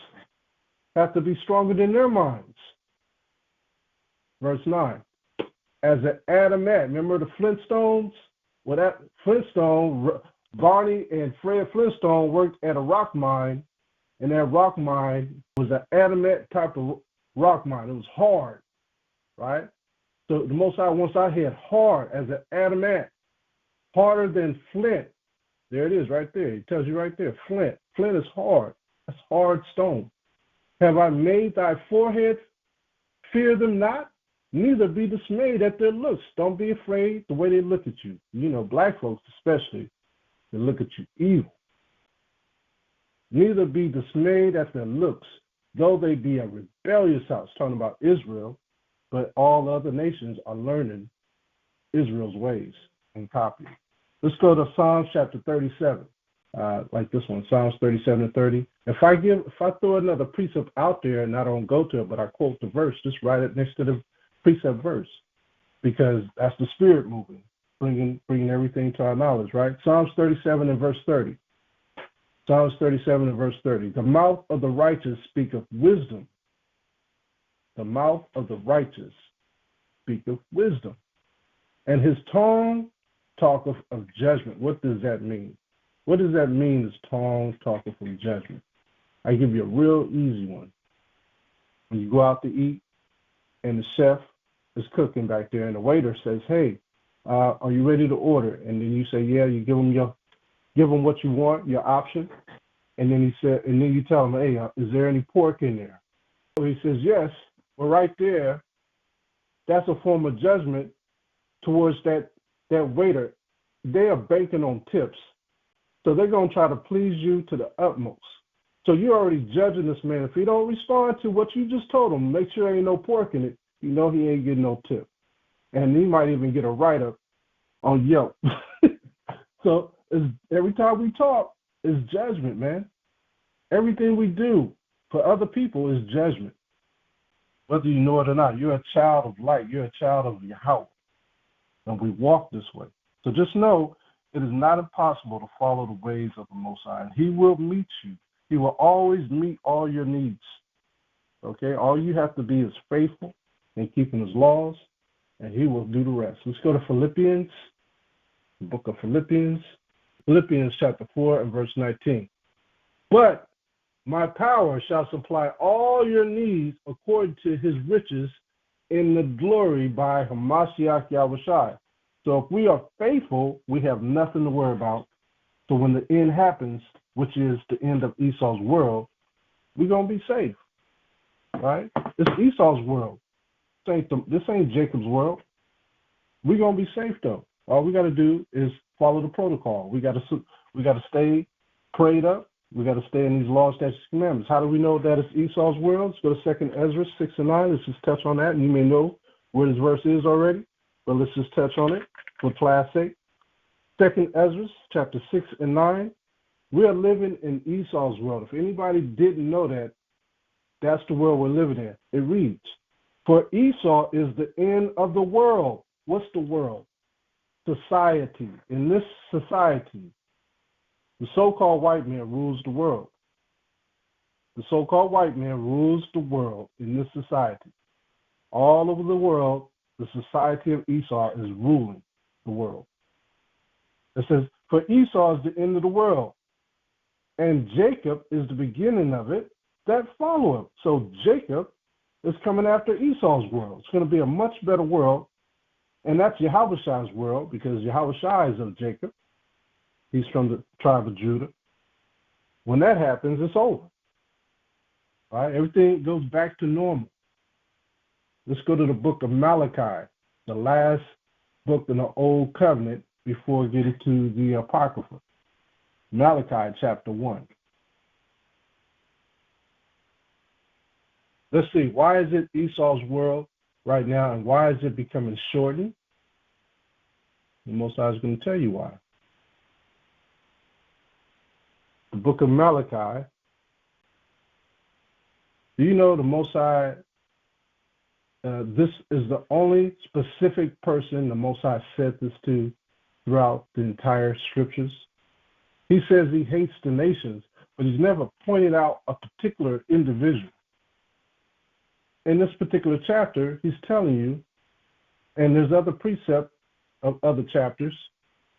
have to be stronger than their minds. Verse 9. As an adamant, remember the Flintstones? Well, that Flintstone, Barney and Fred Flintstone worked at a rock mine, and that rock mine was an adamant type of rock mine. It was hard, right? So the Most High wants our head hard as an adamant, harder than flint. There it is right there. It tells you right there, flint. Flint is hard. That's hard stone. Have I made thy forehead? Fear them not, neither be dismayed at their looks. Don't be afraid the way they look at you. You know, black folks especially, they look at you evil. Neither be dismayed at their looks, though they be a rebellious house, talking about Israel, but all other nations are learning Israel's ways and copying. Let's go to Psalms chapter 37, like this one, Psalms 37 and 30. If I throw another precept out there and I don't go to it, but I quote the verse, just write it next to the precept verse, because that's the Spirit moving, bringing everything to our knowledge, right? Psalms 37 and verse 30. Psalms 37 and verse 30. The mouth of the righteous speaketh wisdom. The mouth of the righteous speaketh wisdom, and his tongue talketh of judgment. What does that mean? What does that mean, his tongue talketh of judgment? I give you a real easy one. When you go out to eat, and the chef is cooking back there, and the waiter says, "Hey, are you ready to order?" And then you say, "Yeah." You give him what you want, your option, and then you tell him, "Hey, is there any pork in there?" So he says, "Yes." Well, right there, that's a form of judgment towards that waiter. They are banking on tips, so they're going to try to please you to the utmost. So you're already judging this man. If he don't respond to what you just told him, make sure there ain't no pork in it, you know he ain't getting no tip. And he might even get a write-up on Yelp. So every time we talk, is judgment, man. Everything we do for other people is judgment. Whether you know it or not, you're a child of light. You're a child of Yahweh. And we walk this way. So just know it is not impossible to follow the ways of the Most High. And he will meet you. He will always meet all your needs. Okay? All you have to be is faithful in keeping his laws, and he will do the rest. Let's go to Philippians, the book of Philippians. Philippians chapter 4 and verse 19. But my power shall supply all your needs according to his riches in the glory by HAMASHAYACH Yahawashi. So if we are faithful, we have nothing to worry about. So when the end happens, which is the end of Esau's world, we're going to be safe, right? It's Esau's world. This ain't Jacob's world. We're going to be safe, though. All we got to do is follow the protocol. We got to stay prayed up. We got to stay in these laws, statutes, and commandments. How do we know that it's Esau's world? Let's go to 2 Ezra 6 and 9. Let's just touch on that, and you may know where this verse is already, but let's just touch on it for class sake. 2 Ezra chapter 6 and 9. We are living in Esau's world. If anybody didn't know that, that's the world we're living in. It reads, "For Esau is the end of the world." What's the world? Society. In this society, the so-called white man rules the world. The so-called white man rules the world in this society. All over the world, the society of Esau is ruling the world. It says, "For Esau is the end of the world, and Jacob is the beginning of it that follow him." So Jacob is coming after Esau's world. It's going to be a much better world, and that's Yahawashi's world, because Yahawashi is of Jacob. He's from the tribe of Judah. When that happens, it's over. All right? Everything goes back to normal. Let's go to the book of Malachi, the last book in the Old Covenant before getting to the Apocrypha. Malachi chapter 1. Let's see, why is it Esau's world right now, and why is it becoming shortened? The Most High is going to tell you why. The book of Malachi. Do you know the Most High, this is the only specific person the Most High said this to throughout the entire scriptures? He says he hates the nations, but he's never pointed out a particular individual. In this particular chapter, he's telling you, and there's other precept of other chapters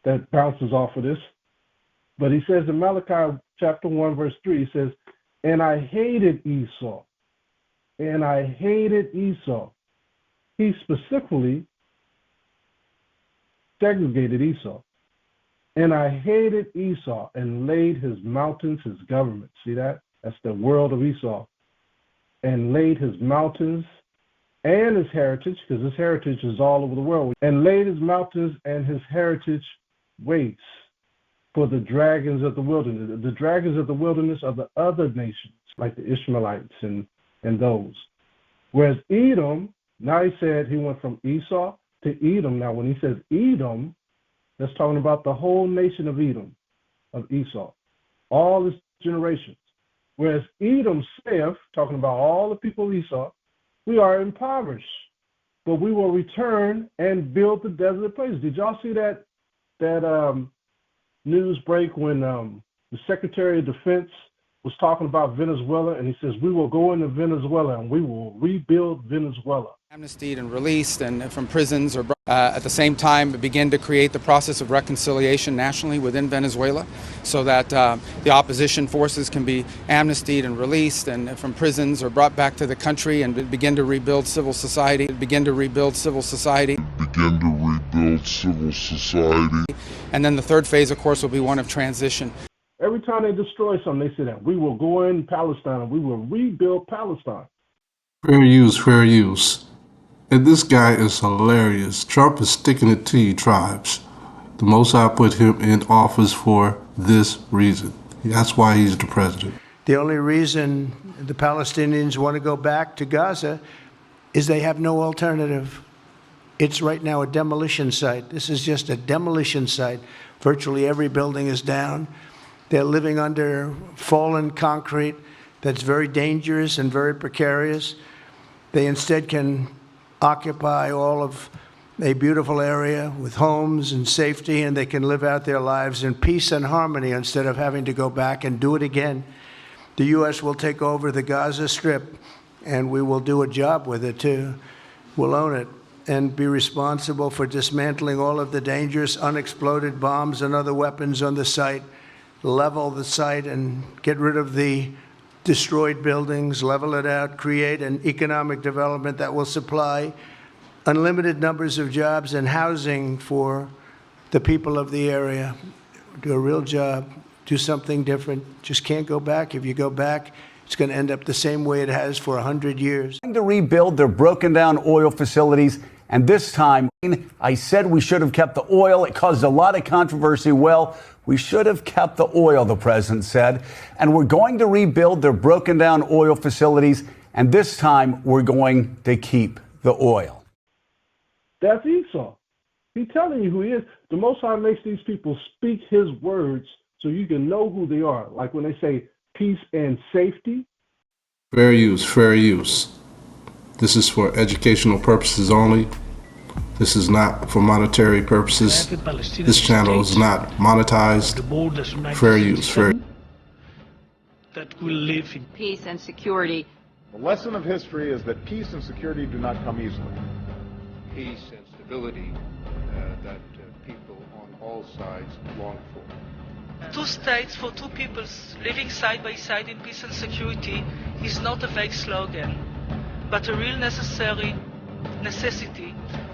that bounces off of this, but he says in Malachi chapter 1, verse 3, he says, "And I hated Esau, and I hated Esau." He specifically segregated Esau. "And I hated Esau and laid his mountains, his government." See that? That's the world of Esau. "And laid his mountains and his heritage," because his heritage is all over the world, "and laid his mountains and his heritage waste for the dragons of the wilderness." The dragons of the wilderness are the other nations, like the Ishmaelites and those. Whereas Edom, now he said he went from Esau to Edom. Now when he says Edom, that's talking about the whole nation of Edom, of Esau, all his generations. Whereas Edom saith, talking about all the people of Esau, "We are impoverished, but we will return and build the desolate places." Did y'all see that news break when the Secretary of Defense was talking about Venezuela, and he says, we will go into Venezuela and we will rebuild Venezuela. Amnestied and released and from prisons, or at the same time begin to create the process of reconciliation nationally within Venezuela, so that the opposition forces can be amnestied and released and from prisons or brought back to the country and begin to rebuild civil society. And then the third phase, of course, will be one of transition. Every time they destroy something, they say that we will go in Palestine and we will rebuild Palestine. Fair use, fair use. And this guy is hilarious. Trump is sticking it to you tribes. The Most High put him in office for this reason. That's why he's the president. The only reason the Palestinians want to go back to Gaza is they have no alternative. It's right now a demolition site. This is just a demolition site. Virtually every building is down. They're living under fallen concrete that's very dangerous and very precarious. They instead can occupy all of a beautiful area with homes and safety, and they can live out their lives in peace and harmony instead of having to go back and do it again. The U.S. will take over the Gaza Strip, and we will do a job with it too. We'll own it and be responsible for dismantling all of the dangerous unexploded bombs and other weapons on the site, level the site and get rid of the destroyed buildings, level it out, create an economic development that will supply unlimited numbers of jobs and housing for the people of the area. Do a real job, do something different. Just can't go back. If you go back, it's going to end up the same way it has for 100 years. To rebuild their broken down oil facilities, and this time I said we should have kept the oil. It caused a lot of controversy. Well, we should have kept the oil, the president said, and we're going to rebuild their broken down oil facilities, and this time we're going to keep the oil. That's Esau. He's telling you who he is. The Most High makes these people speak his words so you can know who they are. Like when they say peace and safety. Fair use, fair use. This is for educational purposes only. This is not for monetary purposes. This channel is not monetized. Fair use, fair. That will live in peace and security. The lesson of history is that peace and security do not come easily. Peace and stability that people on all sides long for. Two states for two peoples living side by side in peace and security is not a vague slogan, but a real necessity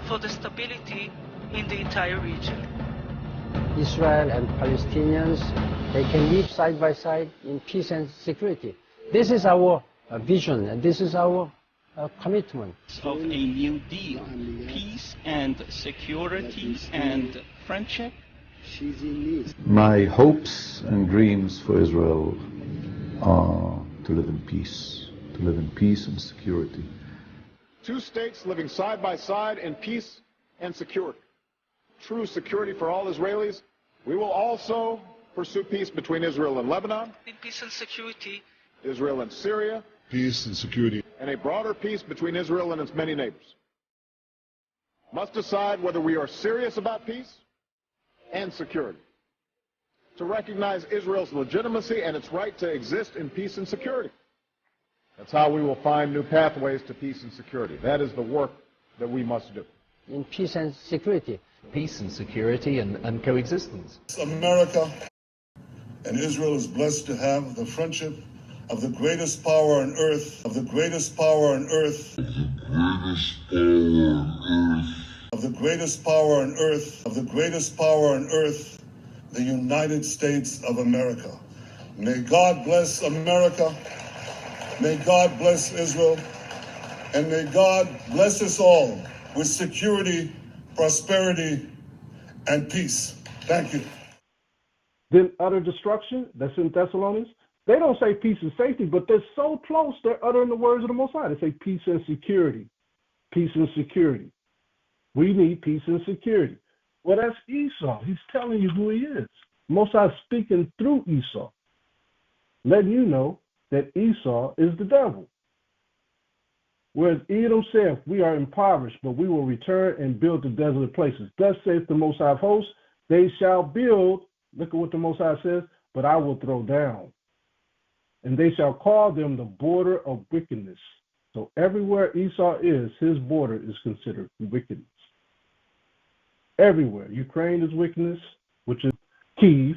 for the stability in the entire region. Israel and Palestinians, they can live side by side in peace and security. This is our vision, and this is our commitment. Of a new deal, peace and security and friendship. My hopes and dreams for Israel are to live in peace and security. Two states living side by side in peace and security. True security for all Israelis. We will also pursue peace between Israel and Lebanon. In peace and security. Israel and Syria. Peace and security. And a broader peace between Israel and its many neighbors. Must decide whether we are serious about peace and security. To recognize Israel's legitimacy and its right to exist in peace and security. That's how we will find new pathways to peace and security. That is the work that we must do. In peace and security. Peace and security and coexistence. America and Israel is blessed to have the friendship of the greatest power on earth, of the greatest power on earth, of the greatest power on earth, of the greatest power on earth, the United States of America. May God bless America. May God bless Israel, and may God bless us all with security, prosperity, and peace. Thank you. Then utter destruction, that's in Thessalonians. They don't say peace and safety, but they're so close, they're uttering the words of the Most High. They say peace and security, peace and security. We need peace and security. Well, that's Esau. He's telling you who he is. Most High is speaking through Esau, letting you know that Esau is the devil. Whereas Edom saith, we are impoverished, but we will return and build the desolate places. Thus saith the Most High of hosts, they shall build, look at what the Most High says, but I will throw down. and they shall call them the border of wickedness. So everywhere Esau is, his border is considered wickedness. Everywhere. Ukraine is wickedness, which is Kiev.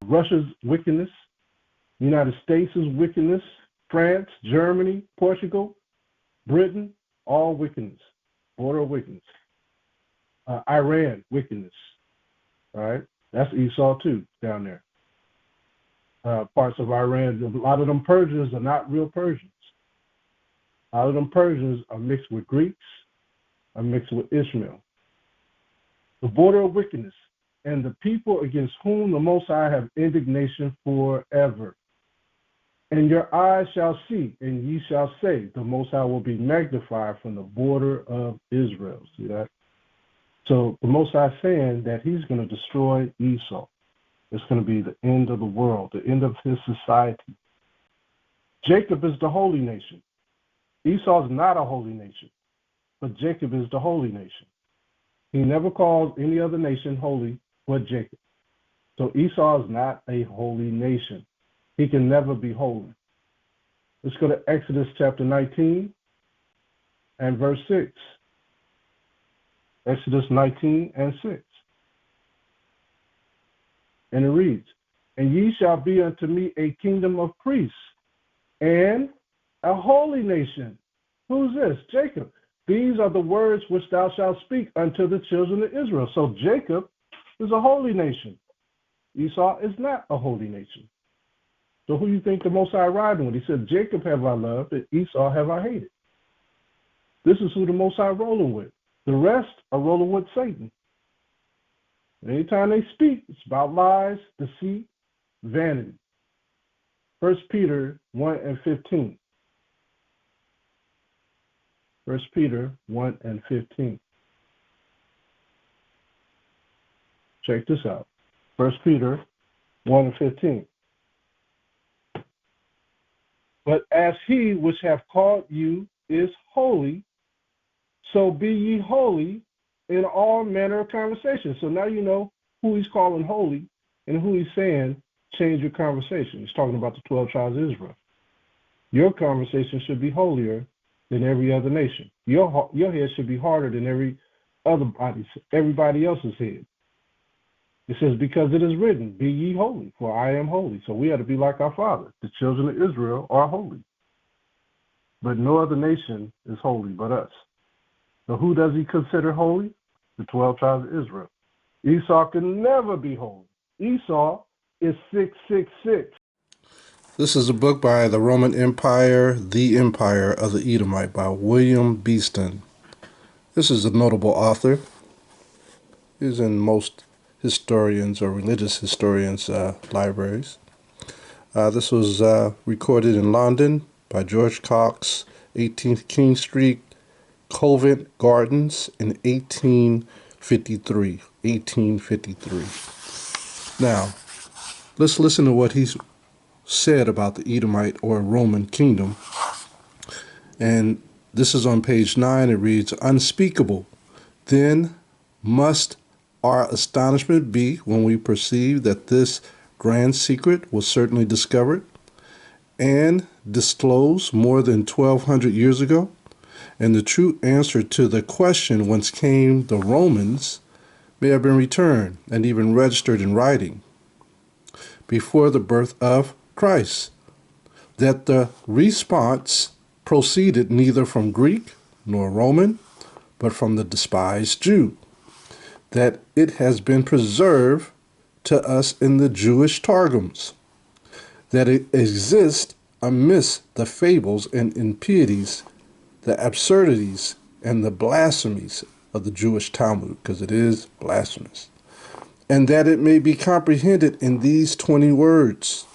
Russia's wickedness. United States is wickedness. France, Germany, Portugal, Britain, all wickedness. Border of wickedness. Iran, wickedness. All right? That's Esau too, down there. Parts of Iran, a lot of them Persians are not real Persians. A lot of them Persians are mixed with Greeks, are mixed with Ishmael. The border of wickedness, and the people against whom the Most High have indignation forever. And your eyes shall see, and ye shall say, the Most High will be magnified from the border of Israel. See that? So the Most High is saying that he's going to destroy Esau. It's going to be the end of the world, the end of his society. Jacob is the holy nation. Esau is not a holy nation, but Jacob is the holy nation. He never calls any other nation holy but Jacob. So Esau is not a holy nation. He can never be holy. Let's go to Exodus chapter 19 and verse 6. Exodus 19 and 6. And it reads, and ye shall be unto me a kingdom of priests and a holy nation. Who's this? Jacob. These are the words which thou shalt speak unto the children of Israel. So Jacob is a holy nation. Esau is not a holy nation. So who you think the Most High riding with? He said, Jacob have I loved, and Esau have I hated. This is who the Most High rolling with. The rest are rolling with Satan. Anytime they speak, it's about lies, deceit, vanity. 1 Peter 1 and 15. 1 Peter 1 and 15. Check this out. 1 Peter 1 and 15. But as he which hath called you is holy, so be ye holy in all manner of conversation. So now you know who he's calling holy and who he's saying change your conversation. He's talking about the 12 tribes of Israel. Your conversation should be holier than every other nation. Your head should be harder than everybody else's head. It says, because it is written, be ye holy, for I am holy. So we have to be like our Father. The children of Israel are holy. But no other nation is holy but us. So who does he consider holy? The 12 tribes of Israel. Esau can never be holy. Esau is 666. This is a book by the Roman Empire, The Empire of the Edomite by William Beeston. This is a notable author. He's in most historians or religious historians' libraries. This was recorded in London by George Cox, 18th King Street, Covent Gardens in 1853. Now, let's listen to what he's said about the Edomite or Roman kingdom. And this is on page 9. It reads, unspeakable. Then must our astonishment be when we perceive that this grand secret was certainly discovered and disclosed more than 1,200 years ago, and the true answer to the question whence came the Romans may have been returned and even registered in writing before the birth of Christ, that the response proceeded neither from Greek nor Roman, but from the despised Jew, that it has been preserved to us in the Jewish Targums, that it exists amidst the fables and impieties, the absurdities and the blasphemies of the Jewish Talmud, because it is blasphemous, and that it may be comprehended in these 20 words.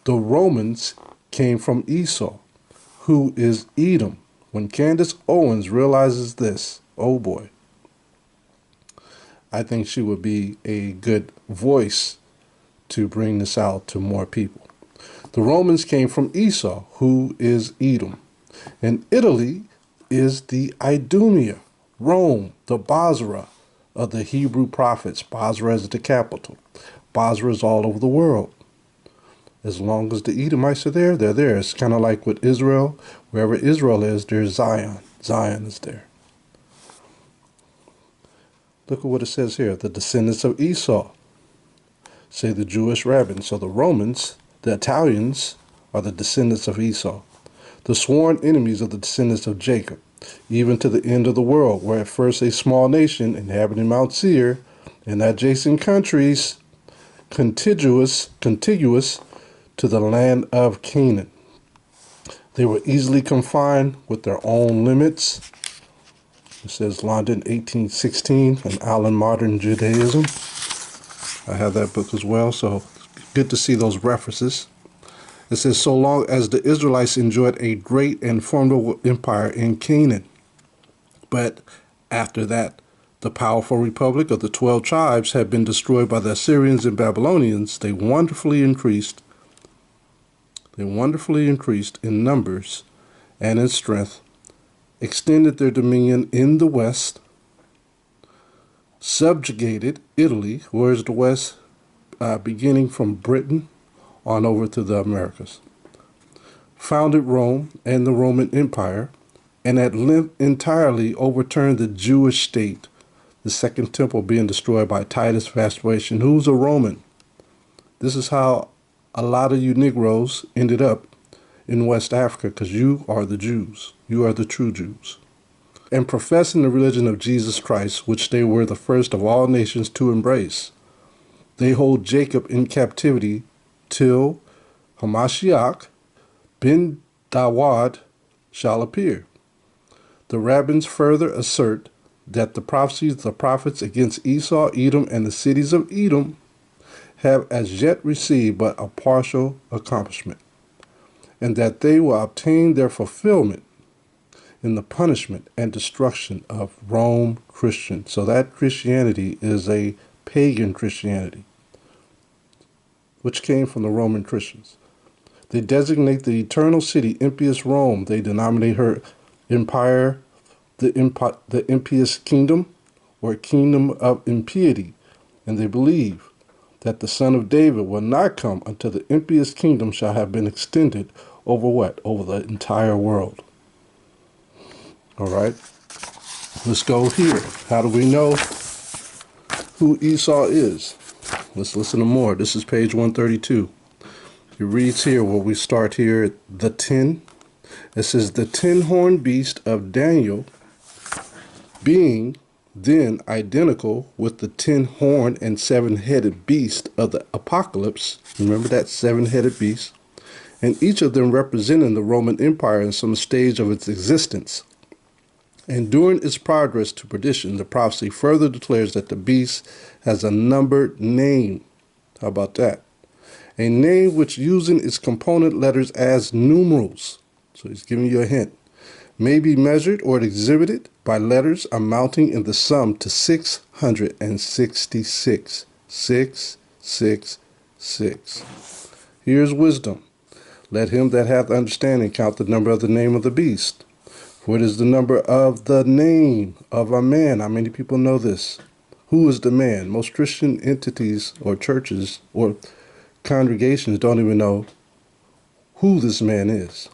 The Romans came from Esau, who is Edom. When Candace Owens realizes this, oh boy, I think she would be a good voice to bring this out to more people. The Romans came from Esau, who is Edom. And Italy is the Idumea, Rome, the Basra of the Hebrew prophets. Basra is the capital. Basra is all over the world. As long as the Edomites are there, they're there. It's kind of like with Israel. Wherever Israel is, there's Zion. Zion is there. Look at what it says here. The descendants of Esau, say the Jewish rabbins. So the Romans, the Italians, are the descendants of Esau. The sworn enemies of the descendants of Jacob, even to the end of the world, where at first a small nation inhabiting Mount Seir and adjacent countries contiguous to the land of Canaan. They were easily confined with their own limits. It says London, 1816, an Island Modern Judaism. I have that book as well, so good to see those references. It says, so long as the Israelites enjoyed a great and formidable empire in Canaan. But after that, the powerful republic of the 12 tribes had been destroyed by the Assyrians and Babylonians. They wonderfully increased in numbers and in strength, extended their dominion in the west, subjugated Italy, where's the west, beginning from Britain on over to the Americas, founded Rome and the Roman Empire, and at length entirely overturned the Jewish state, the Second Temple being destroyed by Titus Vespasian, who's a Roman. This is how a lot of you Negroes ended up in West Africa, because you are the Jews. You are the true Jews. And professing the religion of Jesus Christ, which they were the first of all nations to embrace. They hold Jacob in captivity till Hamashiach ben Dawad shall appear. The rabbins further assert that the prophecies of the prophets against Esau, Edom, and the cities of Edom have as yet received but a partial accomplishment, and that they will obtain their fulfillment in the punishment and destruction of Rome Christian. So that Christianity is a pagan Christianity, which came from the Roman Christians. They designate the eternal city impious Rome. They denominate her empire the impious kingdom, or kingdom of impiety, and they believe that the Son of David will not come until the impious kingdom shall have been extended over what? Over the entire world. All right, let's go here. How do we know who Esau is? Let's listen to more. This is page 132. It reads here, where we start here, the 10. It says, the 10-horned beast of Daniel, being then identical with the 10-horned and 7-headed beast of the Apocalypse. Remember that 7-headed beast? And each of them representing the Roman Empire in some stage of its existence. And during its progress to perdition, the prophecy further declares that the beast has a numbered name. How about that? A name which, using its component letters as numerals, so he's giving you a hint, may be measured or exhibited by letters amounting in the sum to 666. 666. Here's wisdom. Let him that hath understanding count the number of the name of the beast. For it is the number of the name of a man. How many people know this? Who is the man? Most Christian entities or churches or congregations don't even know who this man is.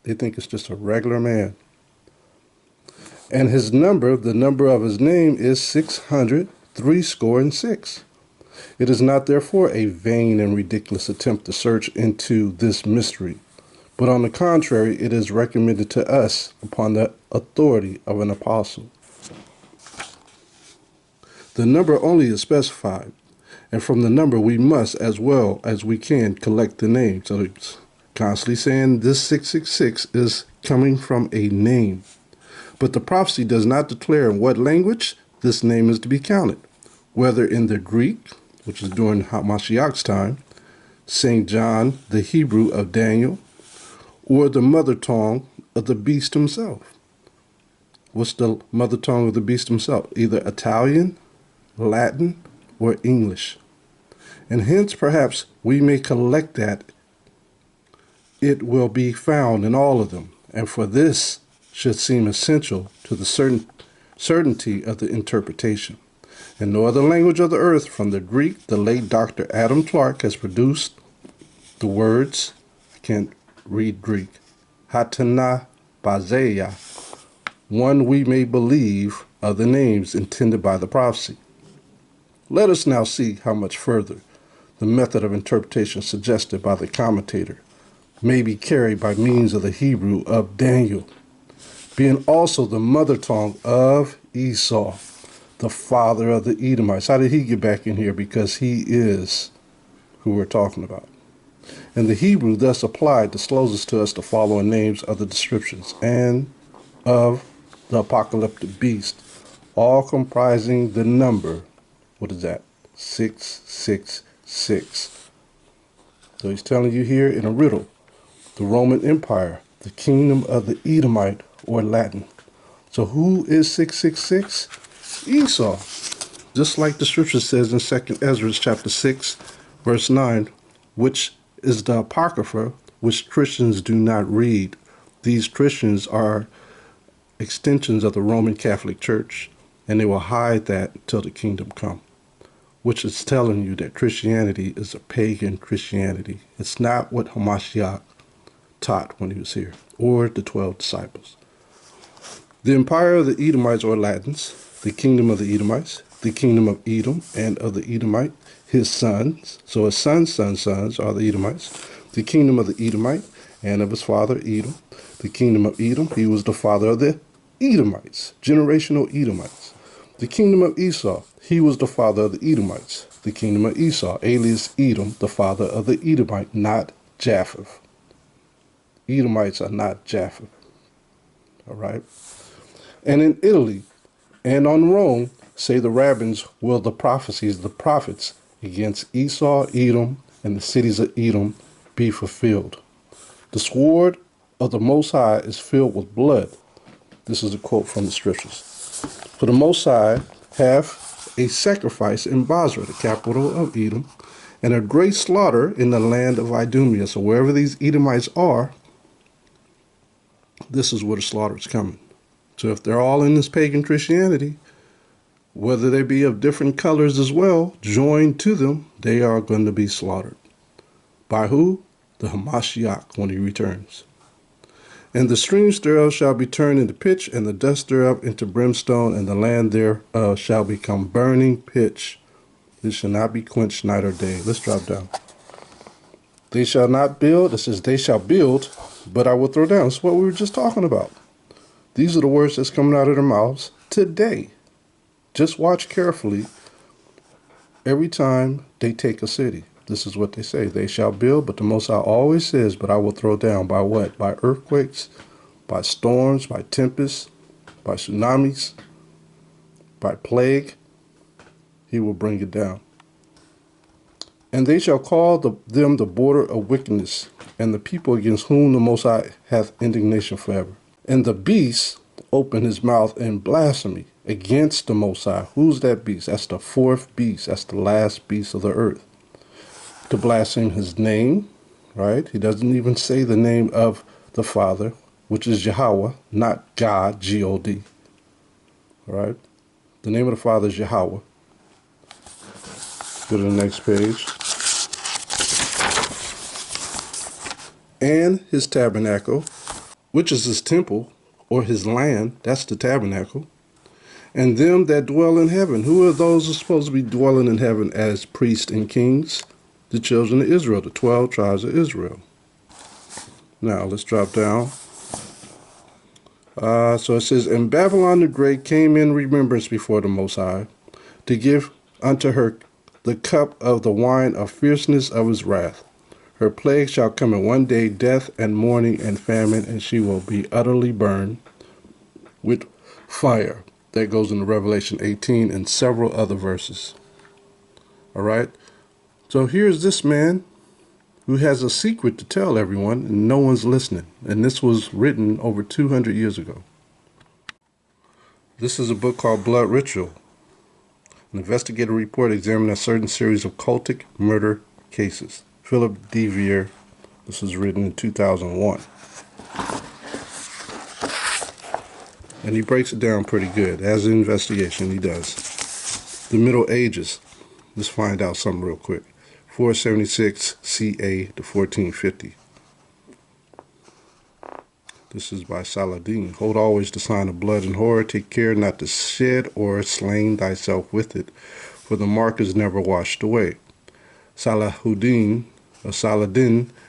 They think it's just a regular man. And his number, the number of his name, is 666. It is not therefore a vain and ridiculous attempt to search into this mystery, but on the contrary, it is recommended to us upon the authority of an apostle. The number only is specified, and from the number we must, as well as we can, collect the name. So it's constantly saying this 666 is coming from a name. But the prophecy does not declare in what language this name is to be counted, whether in the Greek, which is during Hamashiach's time, St. John, the Hebrew of Daniel, or the mother tongue of the beast himself. What's the mother tongue of the beast himself? Either Italian, Latin, or English. And hence, perhaps, we may collect that it will be found in all of them, and for this should seem essential to the certainty of the interpretation. In no other language of the earth, from the Greek, the late Dr. Adam Clark has produced The words, I can't read Greek, Hatana Bazeya, one we may believe, are the names intended by the prophecy. Let us now see how much further the method of interpretation suggested by the commentator may be carried by means of the Hebrew of Daniel, being also the mother tongue of Esau, the father of the Edomites. How did he get back in here? Because he is who we're talking about. And the Hebrew thus applied discloses to us the following names of the descriptions and of the apocalyptic beast, all comprising the number, what is that? 666. So he's telling you here in a riddle, the Roman Empire, the kingdom of the Edomite, or Latin. So who is 666? Esau. Just like the scripture says in 2 Ezra chapter 6, verse 9, which is the Apocrypha, which Christians do not read. These Christians are extensions of the Roman Catholic Church, and they will hide that until the kingdom come, which is telling you that Christianity is a pagan Christianity. It's not what Hamashiach taught when he was here, or the 12 disciples. The empire of the Edomites, or Latins, the kingdom of the Edomites, the kingdom of Edom and of the Edomite, his sons, so his sons' are the Edomites, the kingdom of the Edomite and of his father Edom, the kingdom of Edom, he was the father of the Edomites, generational Edomites. The kingdom of Esau, he was the father of the Edomites. The kingdom of Esau, alias Edom, the father of the Edomite, not Japheth. Edomites are not Japheth. All right? And in Italy and on Rome, say the rabbins, will the prophecies, the prophets, against Esau, Edom, and the cities of Edom be fulfilled. The sword of the Most High is filled with blood. This is a quote from the scriptures. For the Most High hath a sacrifice in Basra, the capital of Edom, and a great slaughter in the land of Idumea. So wherever these Edomites are, this is where the slaughter is coming. So if they're all in this pagan Christianity, whether they be of different colors as well, joined to them, they are going to be slaughtered. By who? The Hamashiach, when he returns. And the streams thereof shall be turned into pitch, and the dust thereof into brimstone, and the land thereof shall become burning pitch. It shall not be quenched night or day. Let's drop down. They shall not build. It says they shall build, but I will throw down. That's what we were just talking about. These are the words that's coming out of their mouths today. Just watch carefully every time they take a city. This is what they say. They shall build, but the Most High always says, but I will throw down. By what? By earthquakes, by storms, by tempests, by tsunamis, by plague. He will bring it down. And they shall call them the border of wickedness, and the people against whom the Most High hath indignation forever. And the beast opened his mouth in blasphemy against the Most High. Who's that beast? That's the fourth beast. That's the last beast of the earth. To blaspheme his name, right? He doesn't even say the name of the Father, which is Yahweh, not God, G-O-D. All right? The name of the Father is Yahweh. Go to the next page. And his tabernacle, which is his temple, or his land, that's the tabernacle. And them that dwell in heaven. Who are those who are supposed to be dwelling in heaven as priests and kings? The children of Israel, the 12 tribes of Israel. Now, let's drop down. So it says, and Babylon the Great came in remembrance before the Most High, to give unto her the cup of the wine of fierceness of his wrath. Her plague shall come in one day, death and mourning and famine, and she will be utterly burned with fire. That goes into Revelation 18 and several other verses. All right? So here's this man who has a secret to tell everyone, and no one's listening. And this was written over 200 years ago. This is a book called Blood Ritual, an investigative report examining a certain series of cultic murder cases. Philip D. Vier. This was written in 2001. And he breaks it down pretty good. As an investigation, he does. The Middle Ages. Let's find out something real quick. 476 CA to 1450. This is by Saladin. Hold always the sign of blood and horror. Take care not to shed or slain thyself with it, for the mark is never washed away. Saladin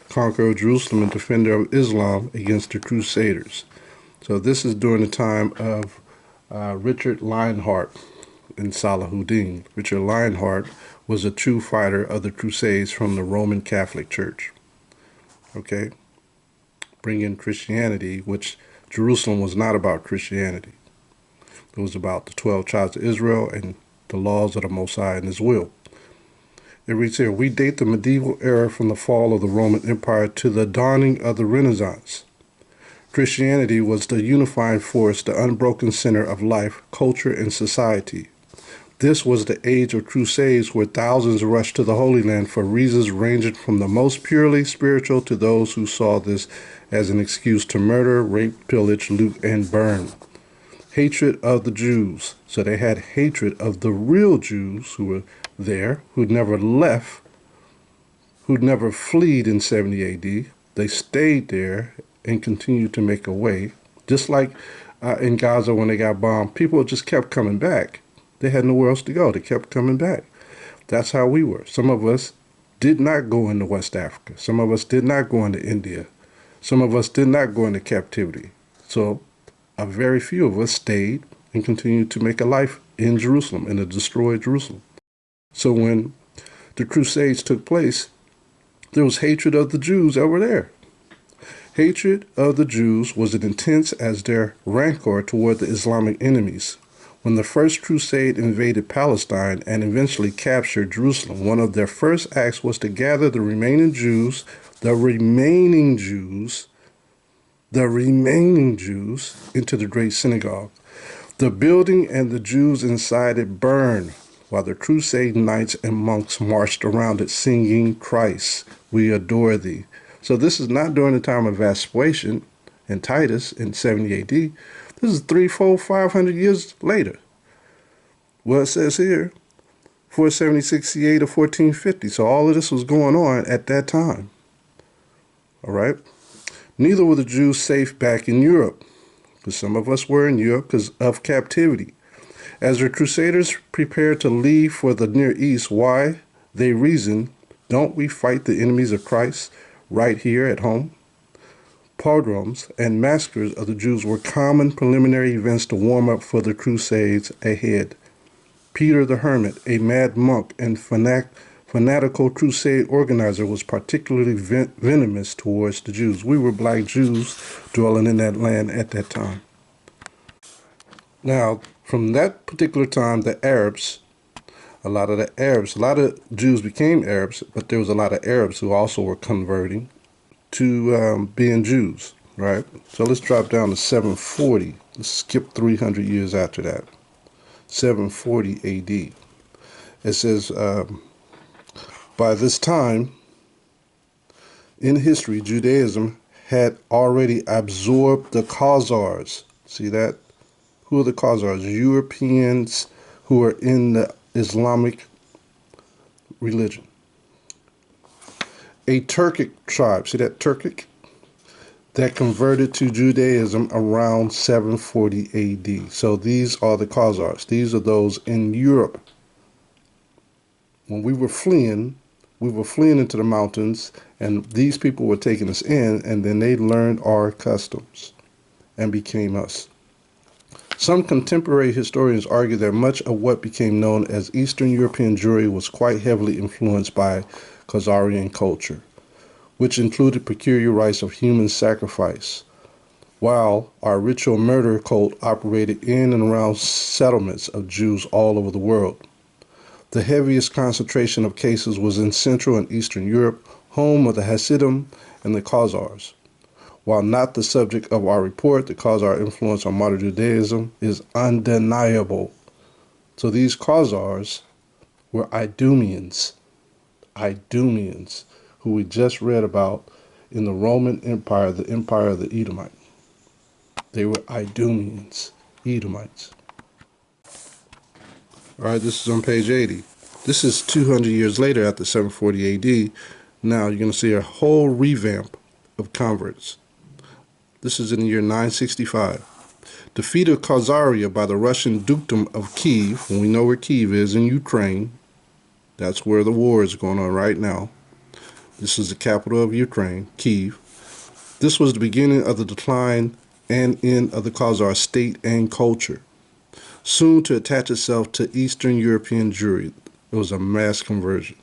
conquered Jerusalem and defender of Islam against the Crusaders. So this is during the time of Richard Lionheart and Salahuddin. Richard Lionheart was a true fighter of the Crusades from the Roman Catholic Church. Okay? Bring in Christianity, which Jerusalem was not about Christianity. It was about the 12 tribes of Israel and the laws of the Most High and His will. It reads here, we date the medieval era from the fall of the Roman Empire to the dawning of the Renaissance. Christianity was the unifying force, the unbroken center of life, culture, and society. This was the age of crusades where thousands rushed to the Holy Land for reasons ranging from the most purely spiritual to those who saw this as an excuse to murder, rape, pillage, loot, and burn. Hatred of the Jews. So they had hatred of the real Jews who were there, who'd never left, who'd never fled in 70 AD. They stayed there and continued to make a way. Just like in Gaza when they got bombed, people just kept coming back. They had nowhere else to go. They kept coming back. That's how we were. Some of us did not go into West Africa. Some of us did not go into India. Some of us did not go into captivity. So a very few of us stayed and continued to make a life in Jerusalem, in a destroyed Jerusalem. So when the Crusades took place, there was hatred of the Jews that were there. Hatred of the Jews was as intense as their rancor toward the Islamic enemies. When the First Crusade invaded Palestine and eventually captured Jerusalem, one of their first acts was to gather the remaining Jews into the great synagogue. The building and the Jews inside it burned, while the crusade knights and monks marched around it singing, Christ, we adore thee. So this is not during the time of Vespasian and Titus in 70 AD. This is 300, 400, 500 years later. Well, it says here, 476 CA to 1450. So all of this was going on at that time. All right? Neither were the Jews safe back in Europe, because some of us were in Europe because of captivity. As the Crusaders prepared to leave for the Near East, why? They reasoned, don't we fight the enemies of Christ right here at home? Pogroms and massacres of the Jews were common preliminary events to warm up for the Crusades ahead. Peter the Hermit, a mad monk and fanatical crusade organizer, was particularly venomous towards the Jews. We were black Jews dwelling in that land at that time. Now, from that particular time, a lot of Jews became Arabs, but there was a lot of Arabs who also were converting to being Jews, right? So let's drop down to 740. Let's skip 300 years after that. 740 AD. It says, by this time in history, Judaism had already absorbed the Khazars. See that? Who are the Khazars? Europeans who are in the Islamic religion. A Turkic tribe, see that Turkic? That converted to Judaism around 740 AD. So these are the Khazars. These are those in Europe. When we were fleeing into the mountains, and these people were taking us in, and then they learned our customs and became us. Some contemporary historians argue that much of what became known as Eastern European Jewry was quite heavily influenced by Khazarian culture, which included peculiar rites of human sacrifice, while our ritual murder cult operated in and around settlements of Jews all over the world. The heaviest concentration of cases was in Central and Eastern Europe, home of the Hasidim and the Khazars. While not the subject of our report, the Khazar influence on modern Judaism is undeniable. So these Khazars were Idumeans, who we just read about in the Roman Empire, the empire of the Edomite. They were Idumeans, Edomites. All right, this is on page 80. This is 200 years later after 740 AD. Now you're going to see a whole revamp of converts. This is in the year 965. Defeat of Khazaria by the Russian Dukedom of Kiev. And we know where Kiev is in Ukraine. That's where the war is going on right now. This is the capital of Ukraine, Kiev. This was the beginning of the decline and end of the Khazar state and culture. Soon to attach itself to Eastern European Jewry. It was a mass conversion.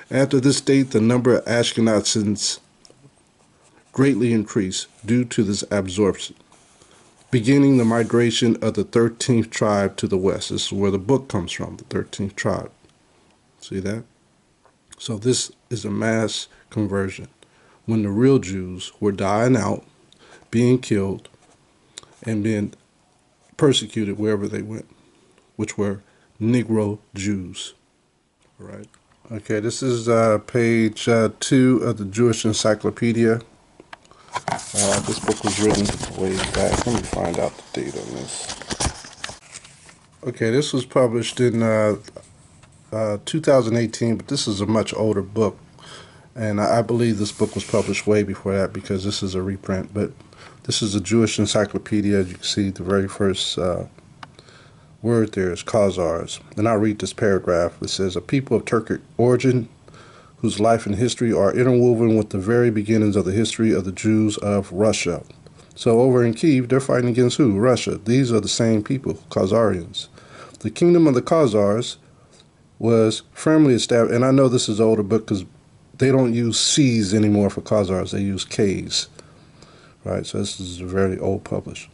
After this date, the number of Ashkenazians greatly increased due to this absorption, beginning the migration of the 13th tribe to the west. This is where the book comes from, the 13th tribe. See that? So this is a mass conversion when the real Jews were dying out, being killed, and being persecuted wherever they went, which were Negro Jews. All right. Okay, this is page 2 of the Jewish Encyclopedia. This book was written way back. Let me find out the date on this. Okay, this was published in 2018, but this is a much older book. And I believe this book was published way before that because this is a reprint. But this is a Jewish encyclopedia. As you can see, the very first word there is Khazars. And I'll read this paragraph. It says, a people of Turkic origin whose life and history are interwoven with the very beginnings of the history of the Jews of Russia. So over in Kiev, they're fighting against who? Russia. These are the same people, Khazarians. The kingdom of the Khazars was firmly established, and I know this is an older book because they don't use C's anymore for Khazars, they use K's. Right, so this is very old published.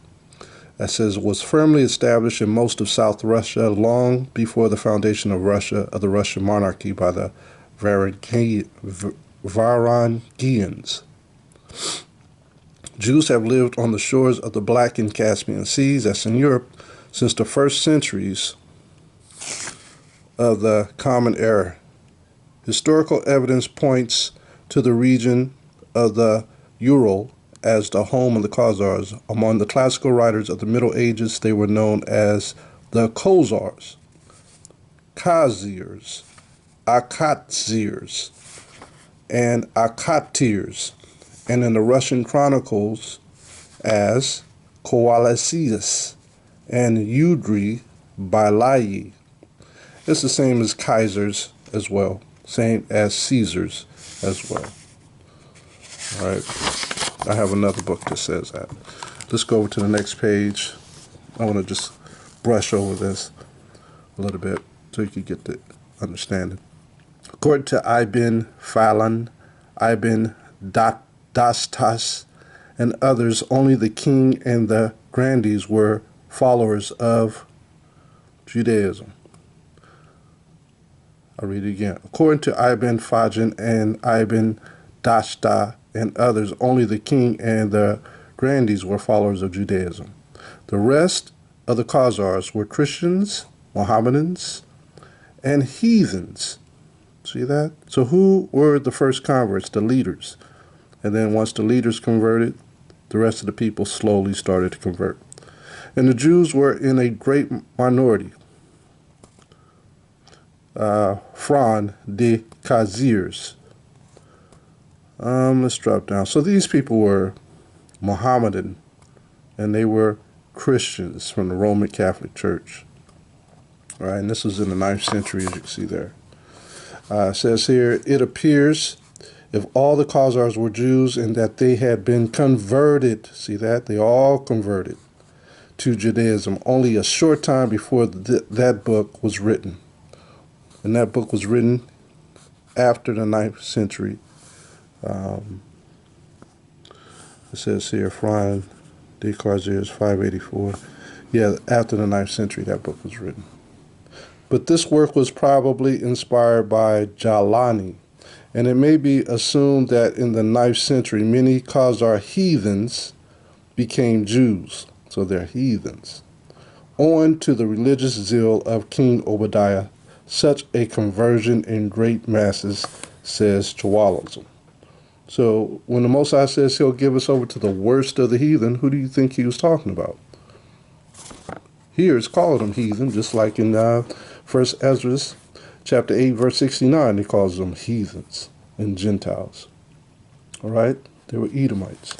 That says, was firmly established in most of South Russia long before the foundation of Russia, of the Russian monarchy by the Varangians. Jews have lived on the shores of the Black and Caspian Seas, that's in Europe, since the first centuries of the Common Era. Historical evidence points to the region of the Ural as the home of the Khazars. Among the classical writers of the Middle Ages, they were known as the Khazars, Khazirs, Akatsirs, and Akatirs, and in the Russian chronicles as Koalasius and Udri Bailayi. It's the same as Kaisers as well, same as Caesars as well. All right. I have another book that says that. Let's go over to the next page. I want to just brush over this a little bit so you can get the understanding. According to Ibn Falan, Ibn Dastas, and others, only the king and the grandees were followers of Judaism. I'll read it again. According to Ibn Fajin and Ibn Dashta and others, only the king and the grandees were followers of Judaism. The rest of the Khazars were Christians, Mohammedans, and heathens. See that? So who were the first converts? The leaders. And then once the leaders converted, the rest of the people slowly started to convert. And the Jews were in a great minority. Fran de Khazirs. Let's drop down. So these people were Mohammedan, and they were Christians from the Roman Catholic Church. All right, and this was in the 9th century, as you can see there. It says here, it appears if all the Khazars were Jews and that they had been converted, see that? They all converted to Judaism only a short time before that book was written. And that book was written after the 9th century. It says here, Fran de Khazirs, 584. Yeah, after the 9th century, that book was written. But this work was probably inspired by Jalani, and it may be assumed that in the 9th century, many Khazar heathens became Jews, so they're heathens. Owing to the religious zeal of King Obadiah, such a conversion in great masses, says Chawalism. So when the Most High says he'll give us over to the worst of the heathen, who do you think he was talking about? Here it's called them heathen, just like in 1 Ezra chapter 8, verse 69, he calls them heathens and Gentiles. All right? They were Edomites.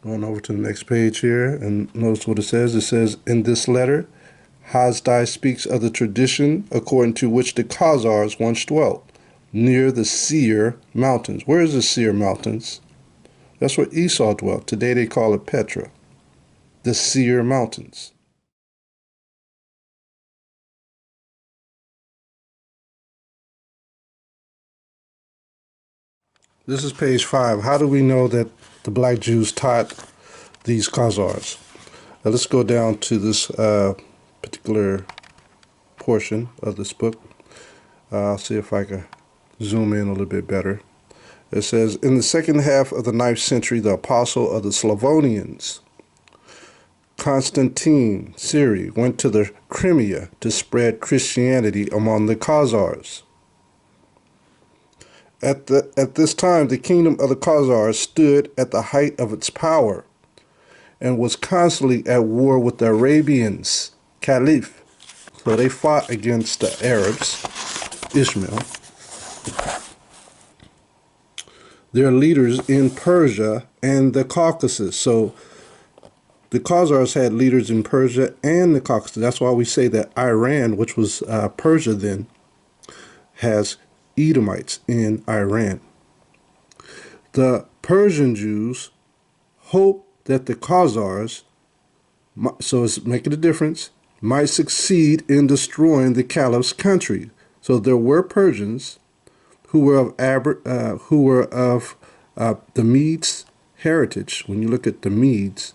Going over to the next page here, and notice what it says. It says, in this letter, Hasdai speaks of the tradition according to which the Khazars once dwelt, near the Seir Mountains. Where is the Seir Mountains? That's where Esau dwelt. Today they call it Petra. The Seir Mountains. This is page 5. How do we know that the black Jews taught these Khazars? Now let's go down to this particular portion of this book. I'll see if I can zoom in a little bit better. It says, in the second half of the 9th century, the apostle of the Slavonians, Constantine Syri, went to the Crimea to spread Christianity among the Khazars. At this time, the kingdom of the Khazars stood at the height of its power and was constantly at war with the Arabians, Caliph. So they fought against the Arabs, Ishmael. Their leaders in Persia and the Caucasus. So the Khazars had leaders in Persia and the Caucasus. That's why we say that Iran, which was Persia then, has Edomites in Iran. The Persian Jews hoped that the Khazars, so it's making a difference, might succeed in destroying the Caliph's country. So there were Persians who were of the Medes heritage. When you look at the Medes,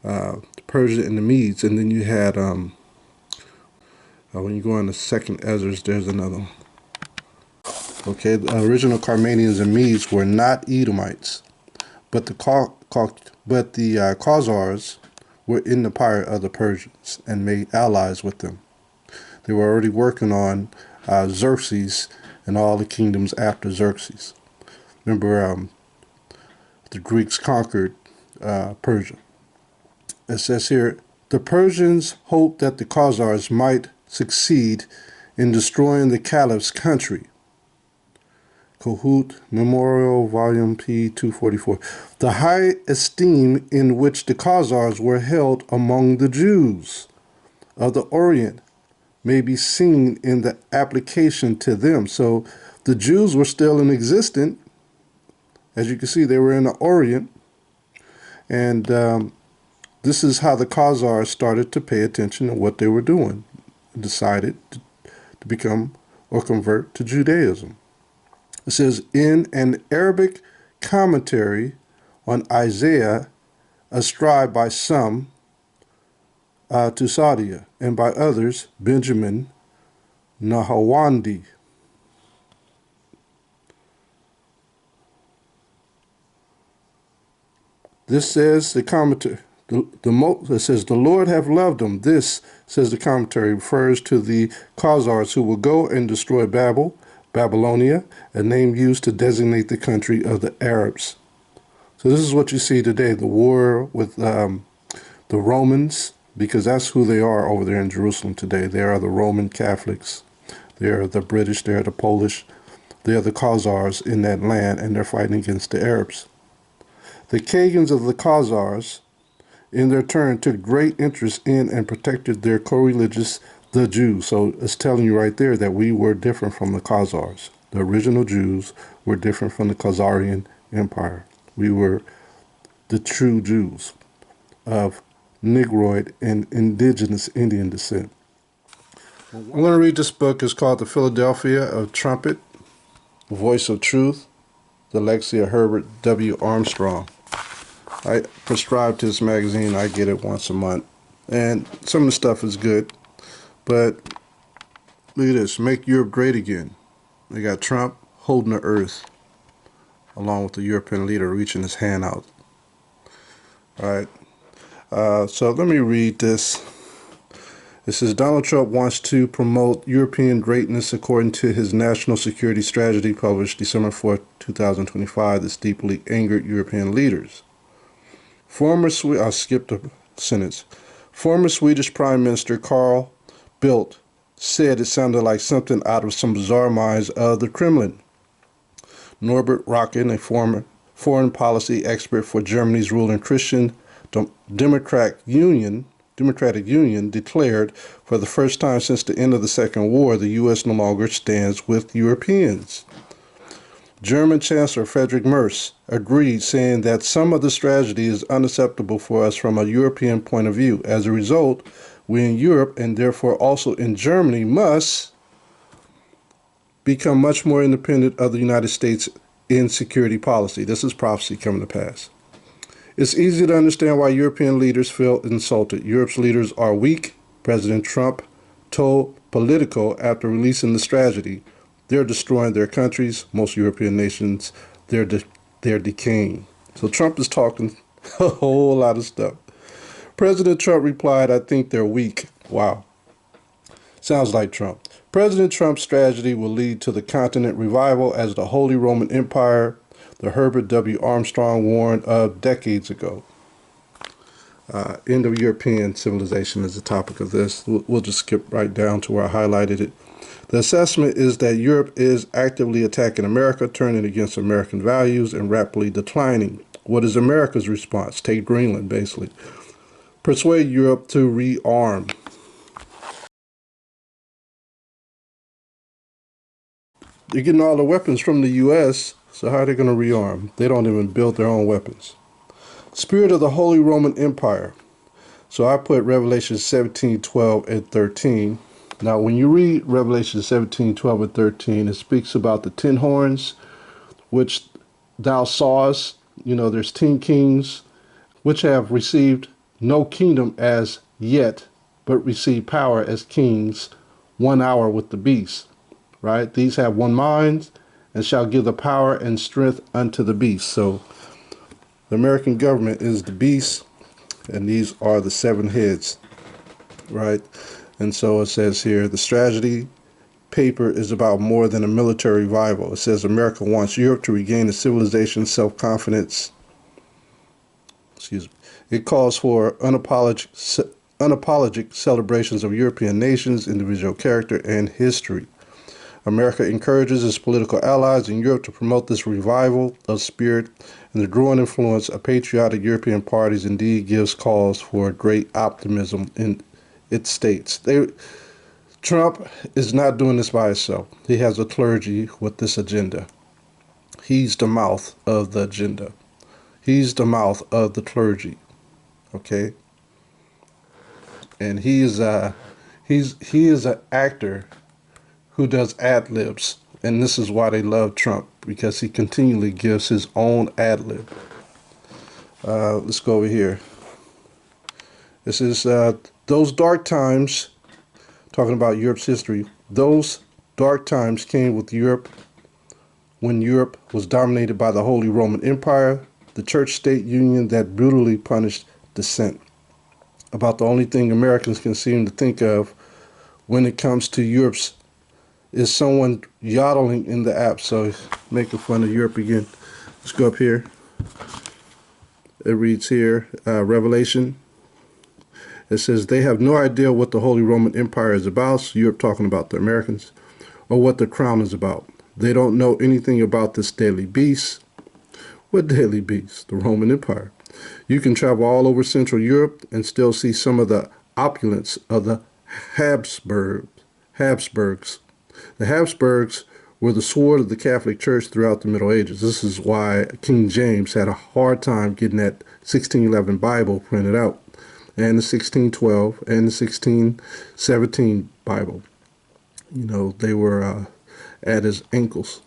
Persia and the Medes, and then you had when you go on the second Ezra, there's another one. Okay, the original Carmanians and Medes were not Edomites, but the Khazars were in the power of the Persians and made allies with them. They were already working on Xerxes and all the kingdoms after Xerxes. Remember, the Greeks conquered Persia. It says here, the Persians hoped that the Khazars might succeed in destroying the Caliph's country. Kohut Memorial, Volume P. 244. The high esteem in which the Khazars were held among the Jews of the Orient may be seen in the application to them. So the Jews were still in existence. As you can see, they were in the Orient. And this is how the Khazars started to pay attention to what they were doing, decided to become or convert to Judaism. It says, in an Arabic commentary on Isaiah, ascribed by some to Saadia, and by others, Benjamin Nahawandi. This says the commentary, it says, the Lord have loved them. This, says the commentary, refers to the Khazars who will go and destroy Babylonia, a name used to designate the country of the Arabs. So this is what you see today, the war with the Romans, because that's who they are over there in Jerusalem today. They are the Roman Catholics. They are the British. They are the Polish. They are the Khazars in that land, and they're fighting against the Arabs. The Khagans of the Khazars, in their turn, took great interest in and protected their co-religious, the Jews. So it's telling you right there that we were different from the Khazars. The original Jews were different from the Khazarian Empire. We were the true Jews of Negroid and Indigenous Indian descent. I'm going to read this book. It's called The Philadelphia of Trumpet, Voice of Truth, the legacy of Herbert W. Armstrong. I prescribe to this magazine. I get it once a month. And some of the stuff is good. But look at this. Make Europe great again. They got Trump holding the earth, along with the European leader reaching his hand out. All right. So let me read this. It says, Donald Trump wants to promote European greatness according to his national security strategy published December 4, 2025. This deeply angered European leaders. I'll skip the sentence. Former Swedish Prime Minister Carl Bildt said it sounded like something out of some bizarre minds of the Kremlin. Norbert Röttgen, a former foreign policy expert for Germany's ruling Christian Democratic Union, declared for the first time since the end of the Second War, the U.S. no longer stands with Europeans. German Chancellor Friedrich Merz agreed, saying that some of this tragedy is unacceptable for us from a European point of view. As a result, we in Europe, and therefore also in Germany, must become much more independent of the United States in security policy. This is prophecy coming to pass. It's easy to understand why European leaders feel insulted. Europe's leaders are weak. President Trump told Politico after releasing this tragedy, they're destroying their countries, most European nations, they're decaying. So Trump is talking a whole lot of stuff. President Trump replied, I think they're weak. Wow. Sounds like Trump. President Trump's strategy will lead to the continent revival as the Holy Roman Empire, the Herbert W. Armstrong warned of decades ago. End of European civilization is the topic of this. We'll just skip right down to where I highlighted it. The assessment is that Europe is actively attacking America, turning against American values, and rapidly declining. What is America's response? Take Greenland, basically. Persuade Europe to rearm. They're getting all the weapons from the U.S., so how are they going to rearm? They don't even build their own weapons. Spirit of the Holy Roman Empire. So I put Revelation 17, 12, and 13. Now, when you read Revelation 17, 12, and 13, it speaks about the 10 horns, which thou sawest. You know, there's 10 kings, which have received no kingdom as yet, but receive power as kings 1 hour with the beast. Right? These have one mind and shall give the power and strength unto the beast. So the American government is the beast, and these are the 7 heads. Right? And so it says here, the strategy paper is about more than a military revival. It says America wants Europe to regain its civilization, self-confidence. Excuse me. It calls for unapologetic celebrations of European nations, individual character, and history. America encourages its political allies in Europe to promote this revival of spirit, and the growing influence of patriotic European parties indeed gives cause for great optimism in its states. Trump is not doing this by himself. He has a clergy with this agenda. He's the mouth of the agenda. He's the mouth of the clergy. Okay? And he is an actor who does ad libs, and this is why they love Trump, because he continually gives his own ad lib. Let's go over here. This is those dark times, talking about Europe's history. Those dark times came with Europe when Europe was dominated by the Holy Roman Empire, the church-state union that brutally punished dissent. About the only thing Americans can seem to think of when it comes to Europe's is someone yodeling in the app, so making fun of Europe again. Let's go up here. It reads here, Revelation. It says, they have no idea what the Holy Roman Empire is about, so Europe talking about the Americans, or what the crown is about. They don't know anything about this deadly beast. What deadly beast? The Roman Empire. You can travel all over Central Europe and still see some of the opulence of the Habsburgs. The Habsburgs were the sword of the Catholic Church throughout the Middle Ages. This is why King James had a hard time getting that 1611 Bible printed out, and the 1612 and the 1617 Bible. You know, they were at his ankles.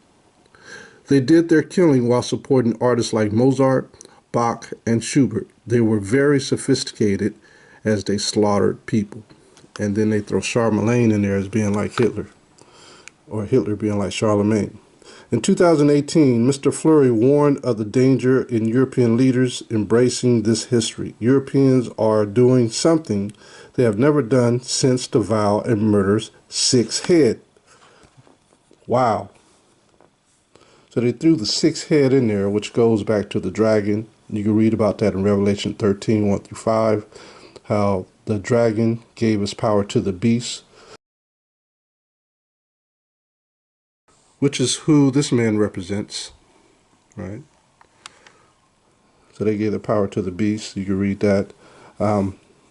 They did their killing while supporting artists like Mozart, Bach, and Schubert. They were very sophisticated as they slaughtered people. And then they throw Charlemagne in there as being like Hitler, or Hitler being like Charlemagne. In 2018, Mr. Fleury warned of the danger in European leaders embracing this history. Europeans are doing something they have never done since the vile and murderous sixth head. Wow. So they threw the sixth head in there, which goes back to the dragon. You can read about that in Revelation 13, 1 through 5, how the dragon gave his power to the beast. which is who this man represents, right? So they gave the power to the beast. You can read that.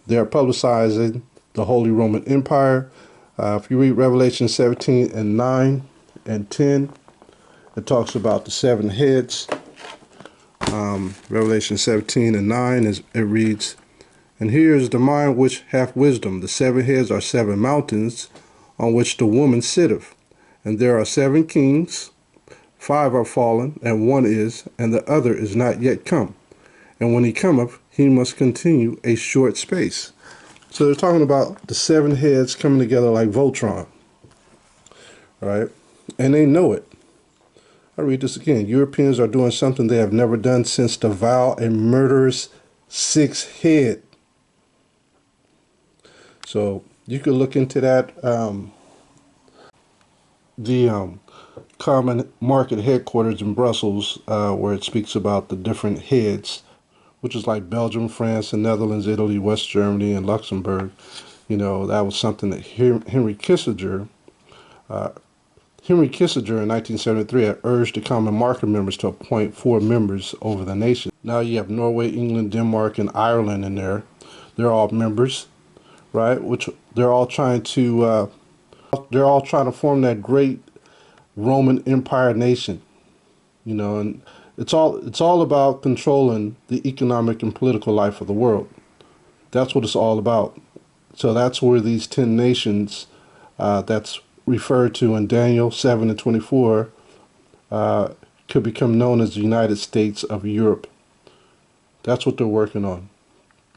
They are publicizing the Holy Roman Empire. If you read Revelation 17 and 9 and 10, it talks about the 7 heads. Revelation 17 and 9, it reads, "And here is the mind which hath wisdom. The 7 heads are 7 mountains on which the woman sitteth. And there are 7 kings, 5 are fallen, and 1 is, and the other is not yet come. And when he cometh, he must continue a short space." So they're talking about the 7 heads coming together like Voltron, right? And they know it. I read this again. "Europeans are doing something they have never done since the vile and murderous 6th head." So you could look into that. The Common Market headquarters in Brussels, where it speaks about the different heads, which is like Belgium, France, the Netherlands, Italy, West Germany, and Luxembourg. You know, that was something that Henry Kissinger in 1973 had urged the Common Market members to appoint 4 members over the nation. Now you have Norway, England, Denmark, and Ireland in there. They're all members, right? Which they're all trying to form that great Roman Empire nation. You know, and it's all about controlling the economic and political life of the world. That's what it's all about. So that's where these 10 nations that's referred to in Daniel 7 and 24 could become known as the United States of Europe. That's what they're working on.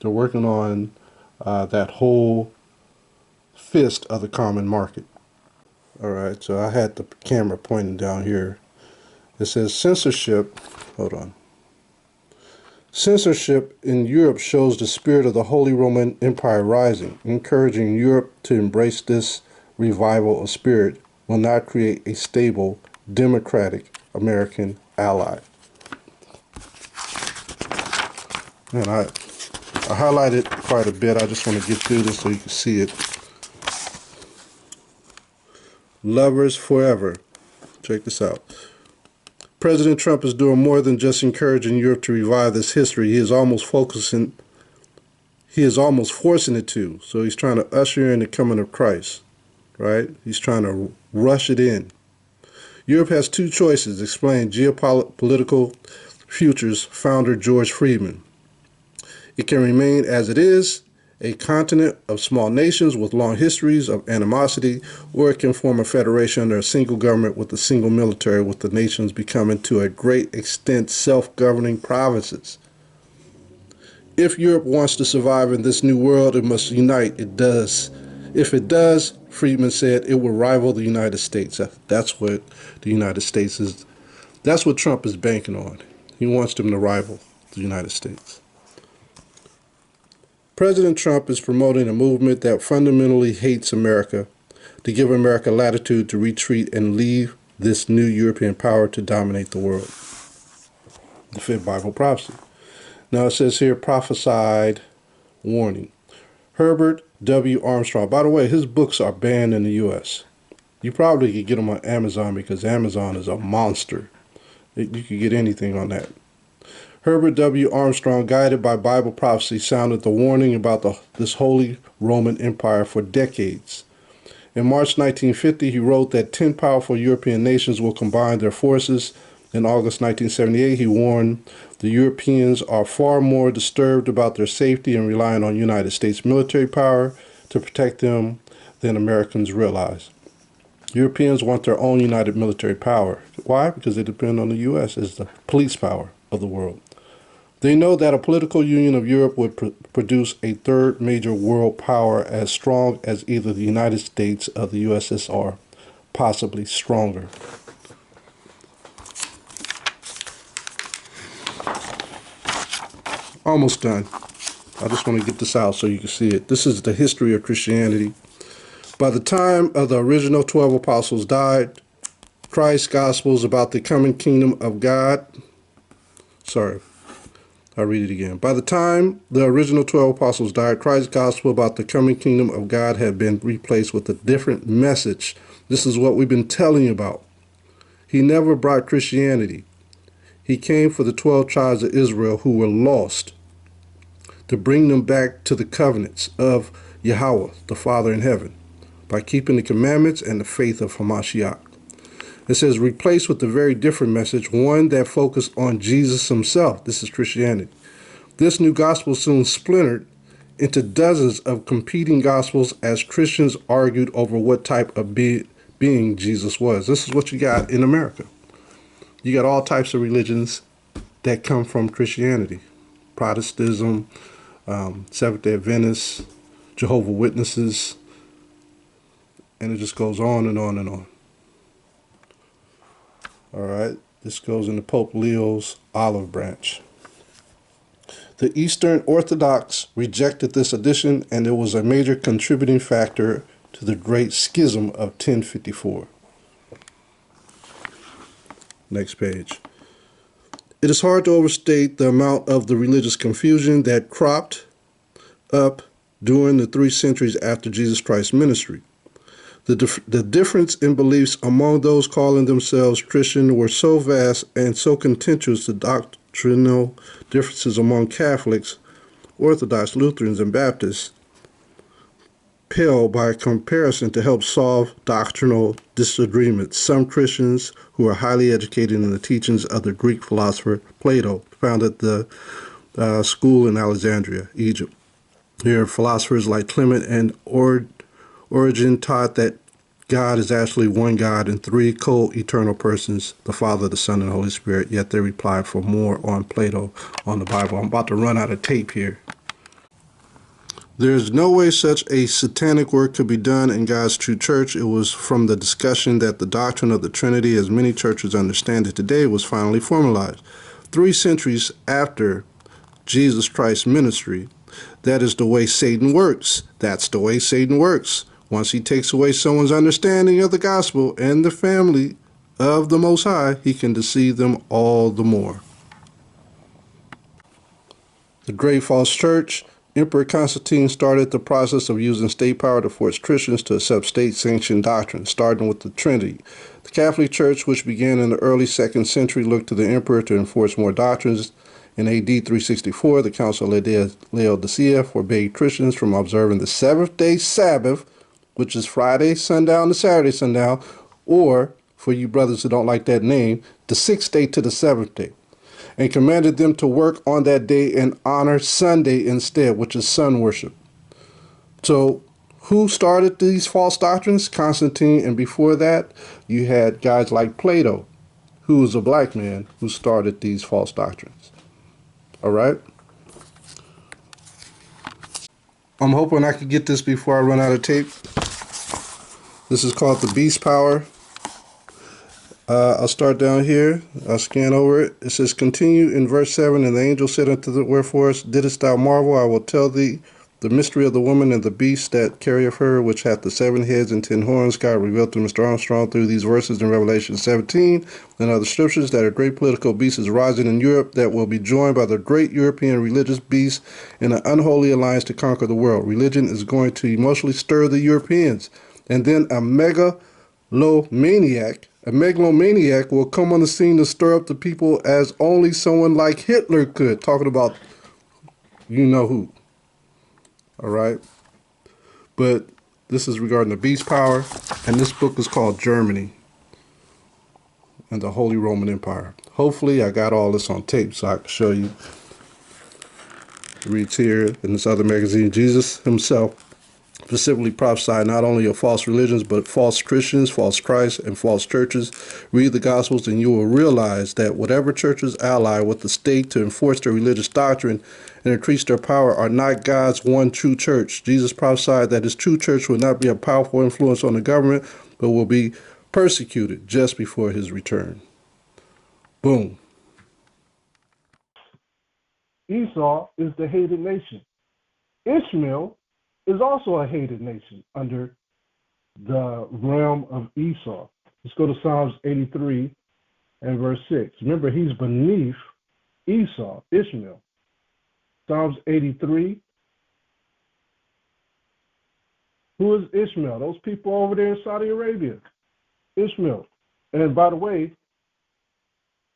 They're working on that whole fist of the common market. All right, so I had the camera pointing down here. It says censorship. Hold on. Censorship in Europe shows the spirit of the Holy Roman Empire rising. Encouraging Europe to embrace this revival of spirit will not create a stable, democratic American ally. And I highlighted quite a bit. I just want to get through this so you can see it. Lovers forever. Check this out. President Trump is doing more than just encouraging Europe to revive this history. He is almost forcing it to. So he's trying to usher in the coming of Christ, right? He's trying to rush it in. Europe has 2 choices, explained geopolitical futures founder George Friedman. It can remain as it is, a continent of small nations with long histories of animosity, or it can form a federation under a single government with a single military, with the nations becoming to a great extent self-governing provinces. If Europe wants to survive in this new world, it must unite. It does. If it does, Friedman said, it will rival the United States. That's what the United States is. That's what Trump is banking on. He wants them to rival the United States. President Trump is promoting a movement that fundamentally hates America, to give America latitude to retreat and leave this new European power to dominate the world. The fifth Bible prophecy. Now it says here, prophesied warning. Herbert W. Armstrong. By the way, his books are banned in the U.S. You probably could get them on Amazon because Amazon is a monster. You could get anything on that. Herbert W. Armstrong, guided by Bible prophecy, sounded the warning about this Holy Roman Empire for decades. In March 1950, he wrote that 10 powerful European nations will combine their forces. In August 1978, he warned the Europeans are far more disturbed about their safety and relying on United States military power to protect them than Americans realize. Europeans want their own united military power. Why? Because they depend on the U.S. as the police power of the world. They know that a political union of Europe would produce a third major world power as strong as either the United States or the USSR, possibly stronger. Almost done. I just want to get this out so you can see it. This is the history of Christianity. By the time of the original 12 apostles died, Christ's gospels about the coming kingdom of God. I'll read it again. By the time the original 12 apostles died, Christ's gospel about the coming kingdom of God had been replaced with a different message. This is what we've been telling you about. He never brought Christianity. He came for the 12 tribes of Israel who were lost, to bring them back to the covenants of Yahweh, the Father in heaven, by keeping the commandments and the faith of HaMashiach. It says, replaced with a very different message, one that focused on Jesus himself. This is Christianity. This new gospel soon splintered into dozens of competing gospels as Christians argued over what type of being Jesus was. This is what you got in America. You got all types of religions that come from Christianity. Protestantism, Seventh-day Adventists, Jehovah's Witnesses, and it just goes on and on and on. All right, this goes into Pope Leo's olive branch. The Eastern Orthodox rejected this addition, and it was a major contributing factor to the Great Schism of 1054. Next page. It is hard to overstate the amount of the religious confusion that cropped up during the 3 centuries after Jesus Christ's ministry. The difference in beliefs among those calling themselves Christian were so vast and so contentious, the doctrinal differences among Catholics, Orthodox, Lutherans, and Baptists pale by comparison to help solve doctrinal disagreements. Some Christians who are highly educated in the teachings of the Greek philosopher Plato founded the school in Alexandria, Egypt. Here, philosophers like Clement and Origen taught that God is actually one God in 3 co-eternal persons, the Father, the Son, and the Holy Spirit, yet they replied for more on Plato on the Bible. I'm about to run out of tape here. There's no way such a satanic work could be done in God's true church. It was from the discussion that the doctrine of the Trinity, as many churches understand it today, was finally formalized. 3 centuries after Jesus Christ's ministry, that is the way Satan works. That's the way Satan works. Once he takes away someone's understanding of the gospel and the family of the Most High, he can deceive them all the more. The Great False Church. Emperor Constantine started the process of using state power to force Christians to accept state-sanctioned doctrines, starting with the Trinity. The Catholic Church, which began in the early 2nd century, looked to the emperor to enforce more doctrines. In AD 364, the Council of Laodicea forbade Christians from observing the 7th-day Sabbath, which is Friday sundown to Saturday sundown, or, for you brothers who don't like that name, the 6th day to the 7th day, and commanded them to work on that day and honor Sunday instead, which is sun worship. So who started these false doctrines? Constantine, and before that, you had guys like Plato, who was a black man who started these false doctrines. All right? I'm hoping I can get this before I run out of tape. This is called the Beast Power. I'll start down here. I'll scan over it. It says, continue in verse 7, and the angel said unto the wherefore didst thou marvel? I will tell thee the mystery of the woman and the beast that carrieth her, which hath the 7 heads and 10 horns. God revealed to Mr. Armstrong through these verses in Revelation 17 and other scriptures that a great political beast is rising in Europe that will be joined by the great European religious beast in an unholy alliance to conquer the world. Religion is going to emotionally stir the Europeans. And then a megalomaniac will come on the scene to stir up the people as only someone like Hitler could. Talking about you know who. All right. But this is regarding the beast power. And this book is called Germany and the Holy Roman Empire. Hopefully I got all this on tape so I can show you. It reads here in this other magazine, Jesus himself specifically prophesied not only of false religions, but false Christians, false Christ, and false churches. Read the Gospels and you will realize that whatever churches ally with the state to enforce their religious doctrine and increase their power are not God's one true church. Jesus prophesied that his true church will not be a powerful influence on the government, but will be persecuted just before his return. Boom. Esau is the hated nation. Ishmael is also a hated nation under the realm of Esau. Let's go to Psalms 83 and verse 6. Remember, he's beneath Esau, Ishmael. Psalms 83. Who is Ishmael? Those people over there in Saudi Arabia. Ishmael. And by the way,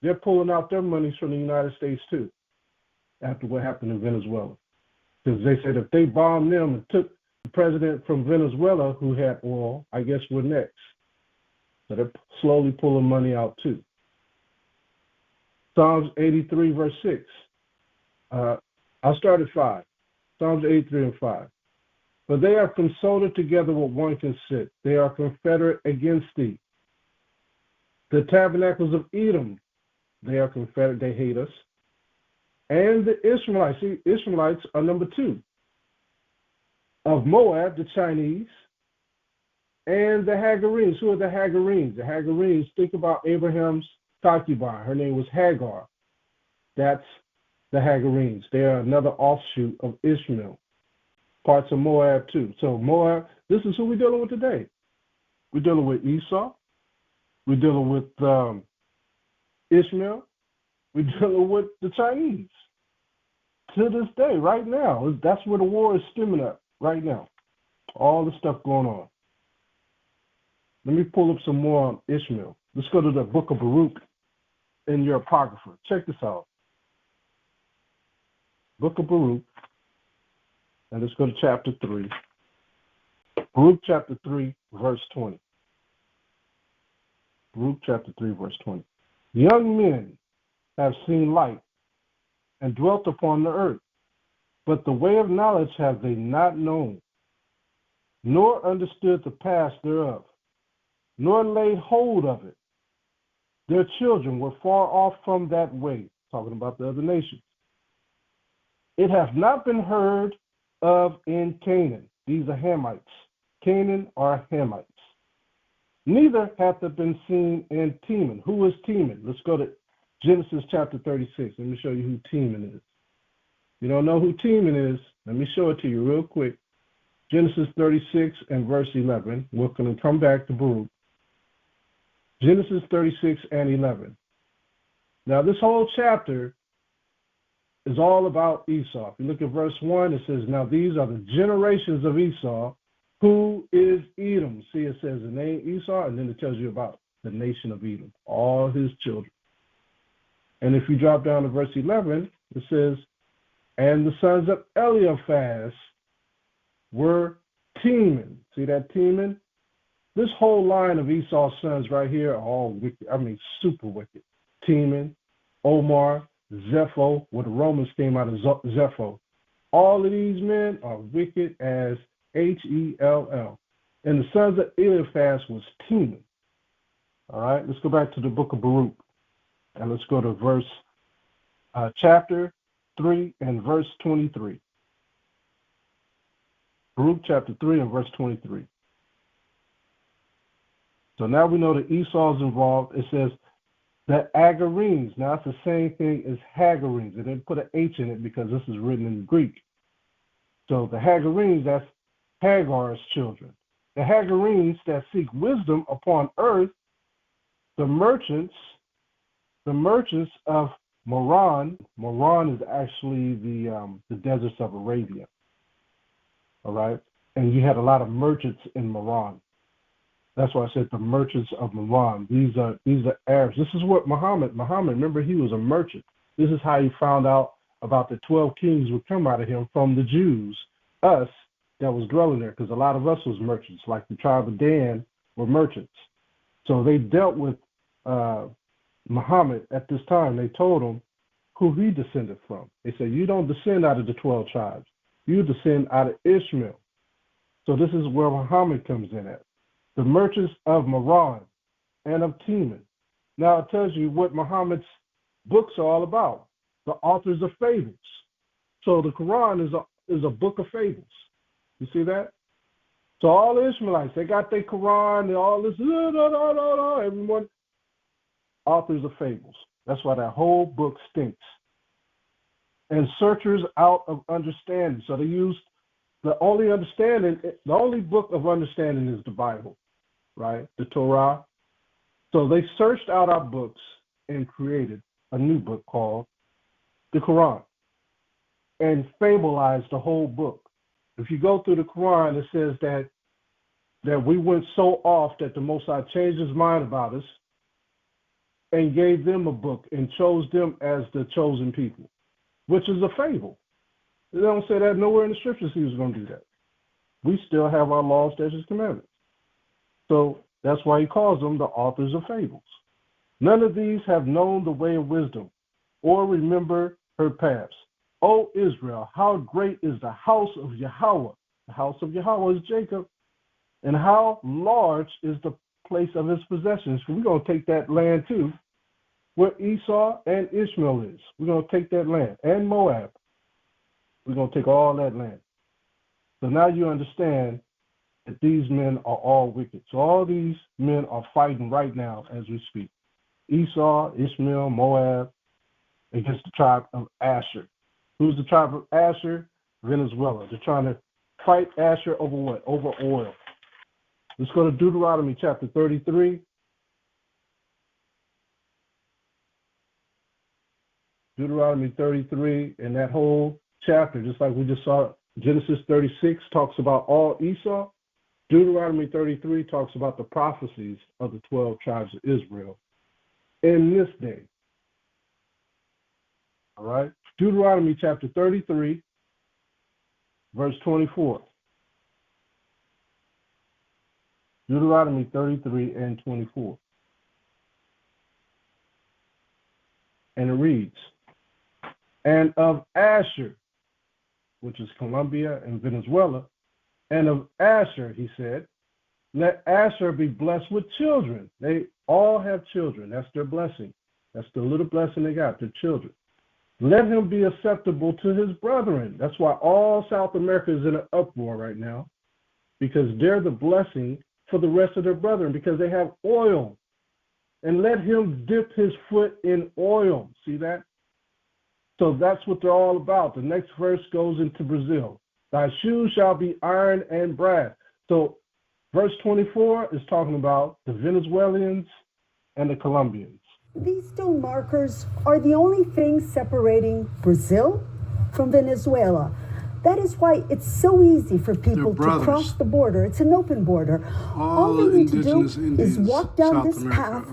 they're pulling out their monies from the United States too, after what happened in Venezuela. Because they said if they bombed them and took the president from Venezuela who had oil, I guess we're next. So they're slowly pulling money out too. Psalms 83, verse 6. I'll start at 5. Psalms 83 and 5. But they are consulted together with one consent. They are confederate against thee. The tabernacles of Edom, they are confederate, they hate us. And the Israelites, see, Israelites are number 2. Of Moab, the Chinese, and the Hagarenes. Who are the Hagarenes? The Hagarenes, think about Abraham's concubine. Her name was Hagar. That's the Hagarenes. They are another offshoot of Ishmael. Parts of Moab too. So Moab, this is who we're dealing with today. We're dealing with Esau. We're dealing with Ishmael. We're dealing with the Chinese. To this day, right now, that's where the war is stemming up right now. All the stuff going on. Let me pull up some more on Ishmael. Let's go to the book of Baruch in your Apocrypha. Check this out. Book of Baruch. And let's go to chapter 3. Baruch chapter 3, verse 20. Baruch chapter 3, verse 20. Young men have seen light and dwelt upon the earth, but the way of knowledge have they not known, nor understood the path thereof, nor laid hold of it. Their children were far off from that way, talking about the other nations. It hath not been heard of in Canaan. These are Hamites. Canaan are Hamites. Neither hath it been seen in Teman. Who is Teman? Let's go to Genesis chapter 36. Let me show you who Teman is. You don't know who Teman is? Let me show it to you real quick. Genesis 36 and verse 11. We're going to come back to Baruch. Genesis 36 and 11. Now, this whole chapter is all about Esau. If you look at verse 1, it says, now these are the generations of Esau, who is Edom. See, it says the name Esau, and then it tells you about the nation of Edom, all his children. And if you drop down to verse 11, it says, and the sons of Eliphaz were Teman. See that Teman? This whole line of Esau's sons right here are all wicked. I mean, super wicked. Teman, Omar, Zepho, where the Romans came out of Zepho. All of these men are wicked as Hell. And the sons of Eliphaz was Teman. All right, let's go back to the book of Baruch. And let's go to verse, chapter 3 and verse 23. Baruch chapter 3 and verse 23. So now we know that Esau's involved. It says the Agarenes. Now it's the same thing as Hagarenes. They didn't put an H in it because this is written in Greek. So the Hagarenes, that's Hagar's children. The Hagarenes that seek wisdom upon earth, the merchants of Moran. Moran is actually the deserts of Arabia. All right? And you had a lot of merchants in Moran. That's why I said the merchants of Moran. These are Arabs. This is what Muhammad, remember, he was a merchant. This is how he found out about the 12 kings would come out of him from the Jews, us that was dwelling there, because a lot of us was merchants, like the tribe of Dan were merchants. So they dealt with Muhammad at this time. They told him who he descended from. They said, you don't descend out of the 12 tribes. You descend out of Ishmael. So this is where Muhammad comes in at. The merchants of Moran and of Teman. Now it tells you what Muhammad's books are all about. The authors of fables. So the Quran is a book of fables. You see that? So all the Ishmaelites, they got their Quran and all this, everyone, authors of fables. That's why that whole book stinks. And searchers out of understanding. So they used the only book of understanding is the Bible, right? The Torah. So they searched out our books and created a new book called the Quran and fableized the whole book. If you go through the Quran, it says that we went so off that the Most High changed his mind about us and gave them a book and chose them as the chosen people, which is a fable. They don't say that nowhere in the scriptures he was going to do that. We still have our laws, statutes, commandments. So that's why he calls them the authors of fables. None of these have known the way of wisdom or remember her paths. O Israel, how great is the house of Yahweh. The house of Yahweh is Jacob. And how large is the place of his possessions. We're going to take that land too, where Esau and Ishmael is. We're going to take that land. And Moab. We're going to take all that land. So now you understand that these men are all wicked. So all these men are fighting right now as we speak. Esau, Ishmael, Moab, against the tribe of Asher. Who's the tribe of Asher? Venezuela. They're trying to fight Asher over what? Over oil. Let's go to Deuteronomy chapter 33. Deuteronomy 33, and that whole chapter, just like we just saw, Genesis 36 talks about all Esau. Deuteronomy 33 talks about the prophecies of the 12 tribes of Israel in this day. All right? Deuteronomy chapter 33, verse 24. Deuteronomy 33 and 24. And it reads, and of Asher, which is Colombia and Venezuela, and of Asher, he said, let Asher be blessed with children. They all have children. That's their blessing. That's the little blessing they got, their children. Let him be acceptable to his brethren. That's why all South America is in an uproar right now, because they're the blessing for the rest of their brethren, because they have oil. And let him dip his foot in oil. See that? So that's what they're all about. The next verse goes into Brazil. Thy shoes shall be iron and brass. So verse 24 is talking about the Venezuelans and the Colombians. These stone markers are the only things separating Brazil from Venezuela. That is why it's so easy for people to cross the border. It's an open border. All they need to do is walk down this path,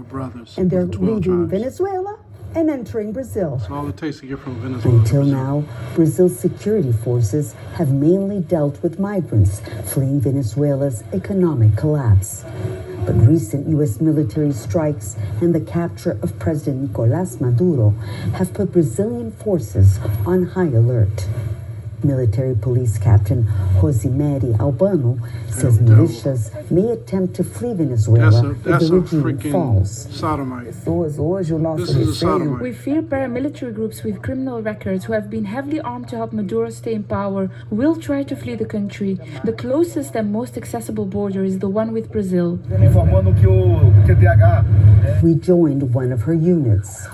and they're leaving Venezuela and entering Brazil. That's all it takes to get from Venezuela. Until now, Brazil's security forces have mainly dealt with migrants fleeing Venezuela's economic collapse. But recent U.S. military strikes and the capture of President Nicolás Maduro have put Brazilian forces on high alert. Military Police Captain Rosemary Albano says militias may attempt to flee Venezuela if the regime falls. Sodomite. This is a sodomite. We fear paramilitary groups with criminal records who have been heavily armed to help Maduro stay in power will try to flee the country. The closest and most accessible border is the one with Brazil. We joined one of her units.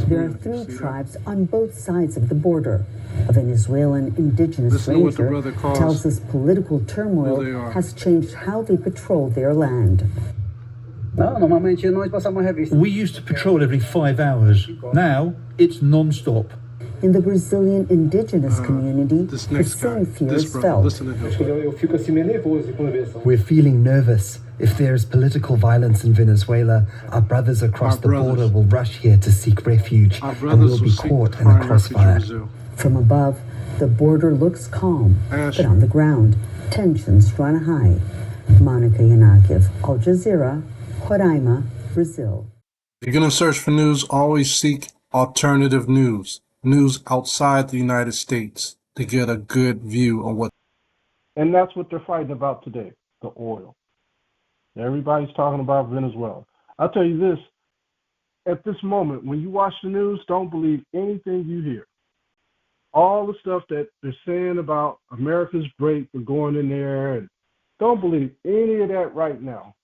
There are 3 tribes on both sides of the border. A Venezuelan indigenous ranger tells us political turmoil has changed how they patrol their land. We used to patrol every 5 hours. Now, it's non-stop. In the Brazilian indigenous community, the same fear is felt. We're feeling nervous. If there's political violence in Venezuela, our brothers across the border will rush here to seek refuge, and we'll be caught in a crossfire. From above, the border looks calm, but on the ground, tensions run high. Monica Yanakiev, Al Jazeera, Roraima, Brazil. If you're going to search for news, always seek alternative news. News outside the United States to get a good view on what. And that's what they're fighting about today, the oil. Everybody's talking about Venezuela. I'll tell you this, at this moment, when you watch the news, don't believe anything you hear. All the stuff that they're saying about America's great for going in there, and don't believe any of that right now.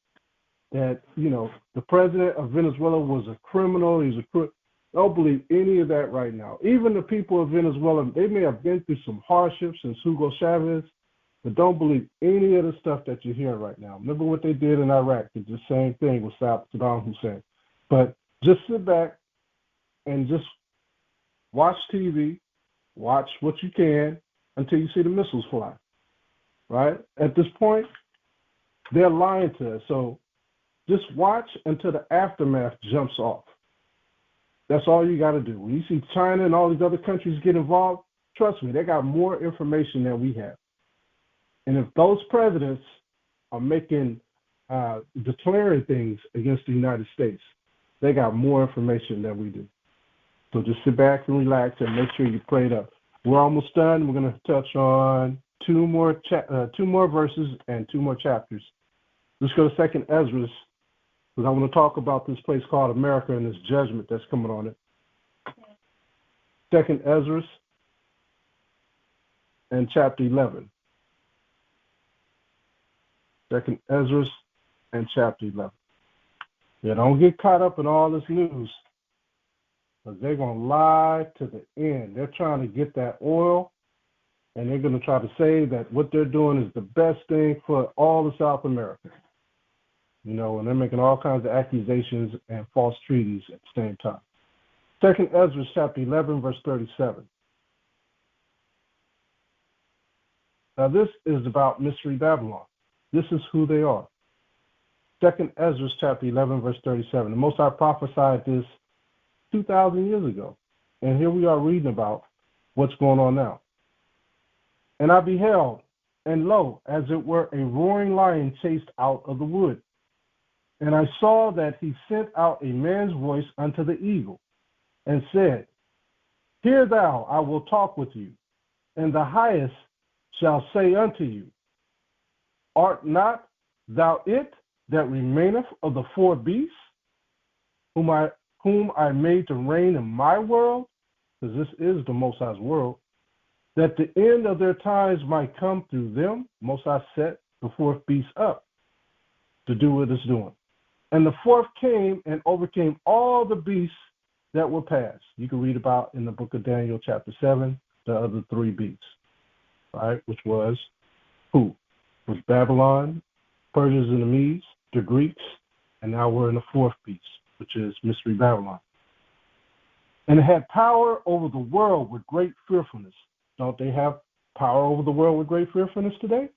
That, you know, the president of Venezuela was a criminal, he's a crook. Don't believe any of that right now. Even the people of Venezuela, they may have been through some hardships since Hugo Chavez, but don't believe any of the stuff that you hear right now. Remember what they did in Iraq. It's the same thing with Saddam Hussein. But just sit back and just watch TV Watch what you can until you see the missiles fly, right? At this point, they're lying to us. So just watch until the aftermath jumps off. That's all you got to do. When you see China and all these other countries get involved, trust me, they got more information than we have. And if those presidents are declaring things against the United States, they got more information than we do. So just sit back and relax and make sure you pray it up. We're almost done. We're going to touch on two more verses and 2 more chapters. Let's go to 2nd Ezra, because I want to talk about this place called America and this judgment that's coming on it. 2nd Ezra and chapter 11. 2nd Ezra and chapter 11. Yeah, don't get caught up in all this news, because they're going to lie to the end. They're trying to get that oil, and they're going to try to say that what they're doing is the best thing for all of South America. You know, and they're making all kinds of accusations and false treaties at the same time. 2nd Ezra chapter 11, verse 37. Now this is about Mystery Babylon. This is who they are. 2nd Ezra chapter 11, verse 37. The Most High prophesied this 2,000 years ago. And here we are reading about what's going on now. And I beheld, and lo, as it were a roaring lion chased out of the wood. And I saw that he sent out a man's voice unto the eagle, and said, Hear thou, I will talk with you, and the highest shall say unto you, Art not thou it that remaineth of the 4 beasts, whom I made to reign in my world, because this is the Most High's world, that the end of their times might come through them? Most High set the 4th beast up to do what it's doing. And the 4th came and overcame all the beasts that were past. You can read about in the book of Daniel, chapter 7, the other 3 beasts, right? Which was who? It was Babylon, Persians and the Medes, the Greeks, and now we're in the 4th beast, which is Mystery Babylon. And it had power over the world with great fearfulness. Don't they have power over the world with great fearfulness today?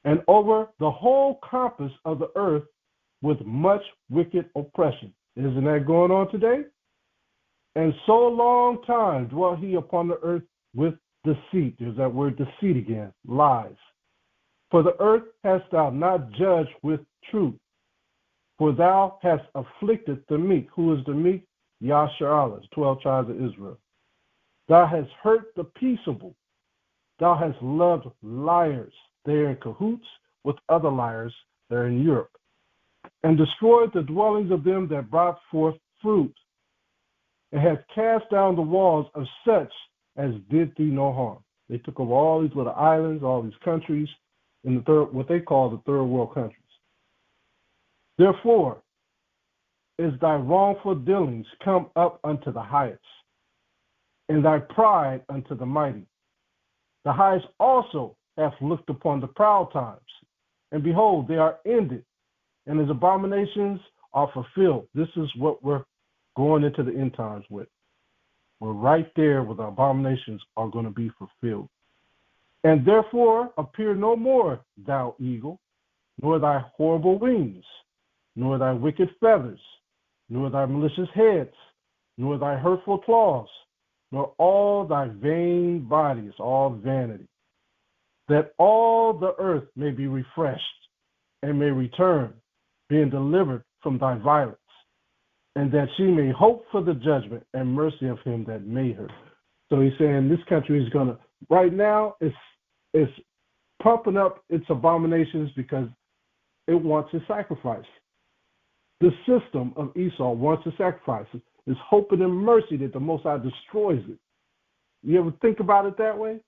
And over the whole compass of the earth with much wicked oppression. Isn't that going on today? And so long time dwelt he upon the earth with deceit. There's that word deceit again, lies. For the earth hast thou not judged with truth. For thou hast afflicted the meek. Who is the meek? Yasharallah, 12 tribes of Israel. Thou hast hurt the peaceable. Thou hast loved liars. They are in cahoots with other liars that are in Europe. And destroyed the dwellings of them that brought forth fruit. And hast cast down the walls of such as did thee no harm. They took over all these little islands, all these countries, in what they call the 3rd world countries. Therefore is thy wrongful dealings come up unto the highest, and thy pride unto the mighty. The highest also hath looked upon the proud times, and behold, they are ended, and his abominations are fulfilled. This is what we're going into the end times with. We're right there where the abominations are going to be fulfilled. And therefore appear no more, thou eagle, nor thy horrible wings, nor thy wicked feathers, nor thy malicious heads, nor thy hurtful claws, nor all thy vain bodies, all vanity, that all the earth may be refreshed and may return, being delivered from thy violence, and that she may hope for the judgment and mercy of him that made her. So he's saying this country is going to, right now, it's pumping up its abominations because it wants a sacrifice. The system of Esau wants a sacrifice. It's hoping in mercy that the Most High destroys it. You ever think about it that way?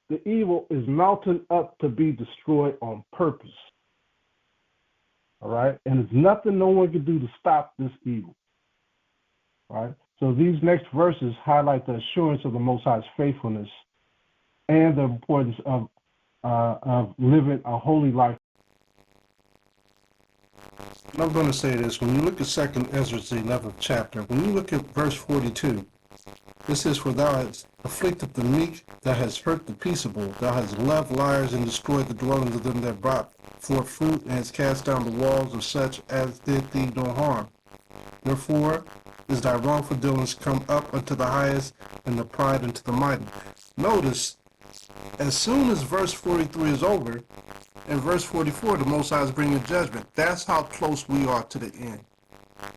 The evil is mounting up to be destroyed on purpose. All right? And there's nothing no one can do to stop this evil. All right? So these next verses highlight the assurance of the Most High's faithfulness and the importance of living a holy life. I'm going to say this. When you look at 2nd Ezra, the 11th chapter, when you look at verse 42, This is for thou hast afflicted the meek, thou hast hurt the peaceable, thou hast left liars and destroyed the dwellings of them that brought forth fruit, and hast cast down the walls of such as did thee no harm. Therefore is thy wrongful dealings come up unto the highest, and the pride unto the mighty. Notice, as soon as verse 43 is over, in verse 44, the Most High is bringing judgment. That's how close we are to the end.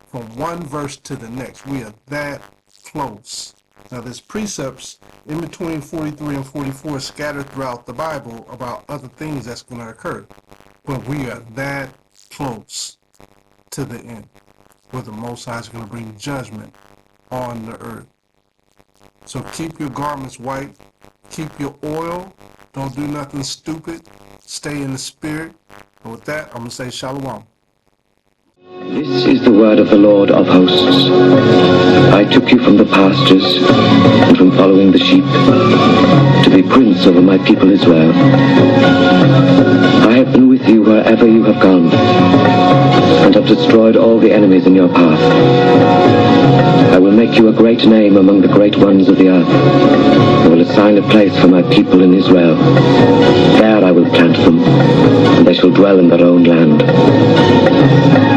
From one verse to the next, we are that close. Now, there's precepts in between 43 and 44 scattered throughout the Bible about other things that's going to occur. But we are that close to the end, where the Most High is going to bring judgment on the earth. So keep your garments white, keep your oil, don't do nothing stupid, stay in the spirit. And with that, I'm going to say shalom. This is the word of the Lord of hosts. I took you from the pastures and from following the sheep to be prince over my people Israel. I have been with you wherever you have gone and have destroyed all the enemies in your path. I will make you a great name among the great ones of the earth. I will assign a place for my people in Israel. There I will plant them, and they shall dwell in their own land.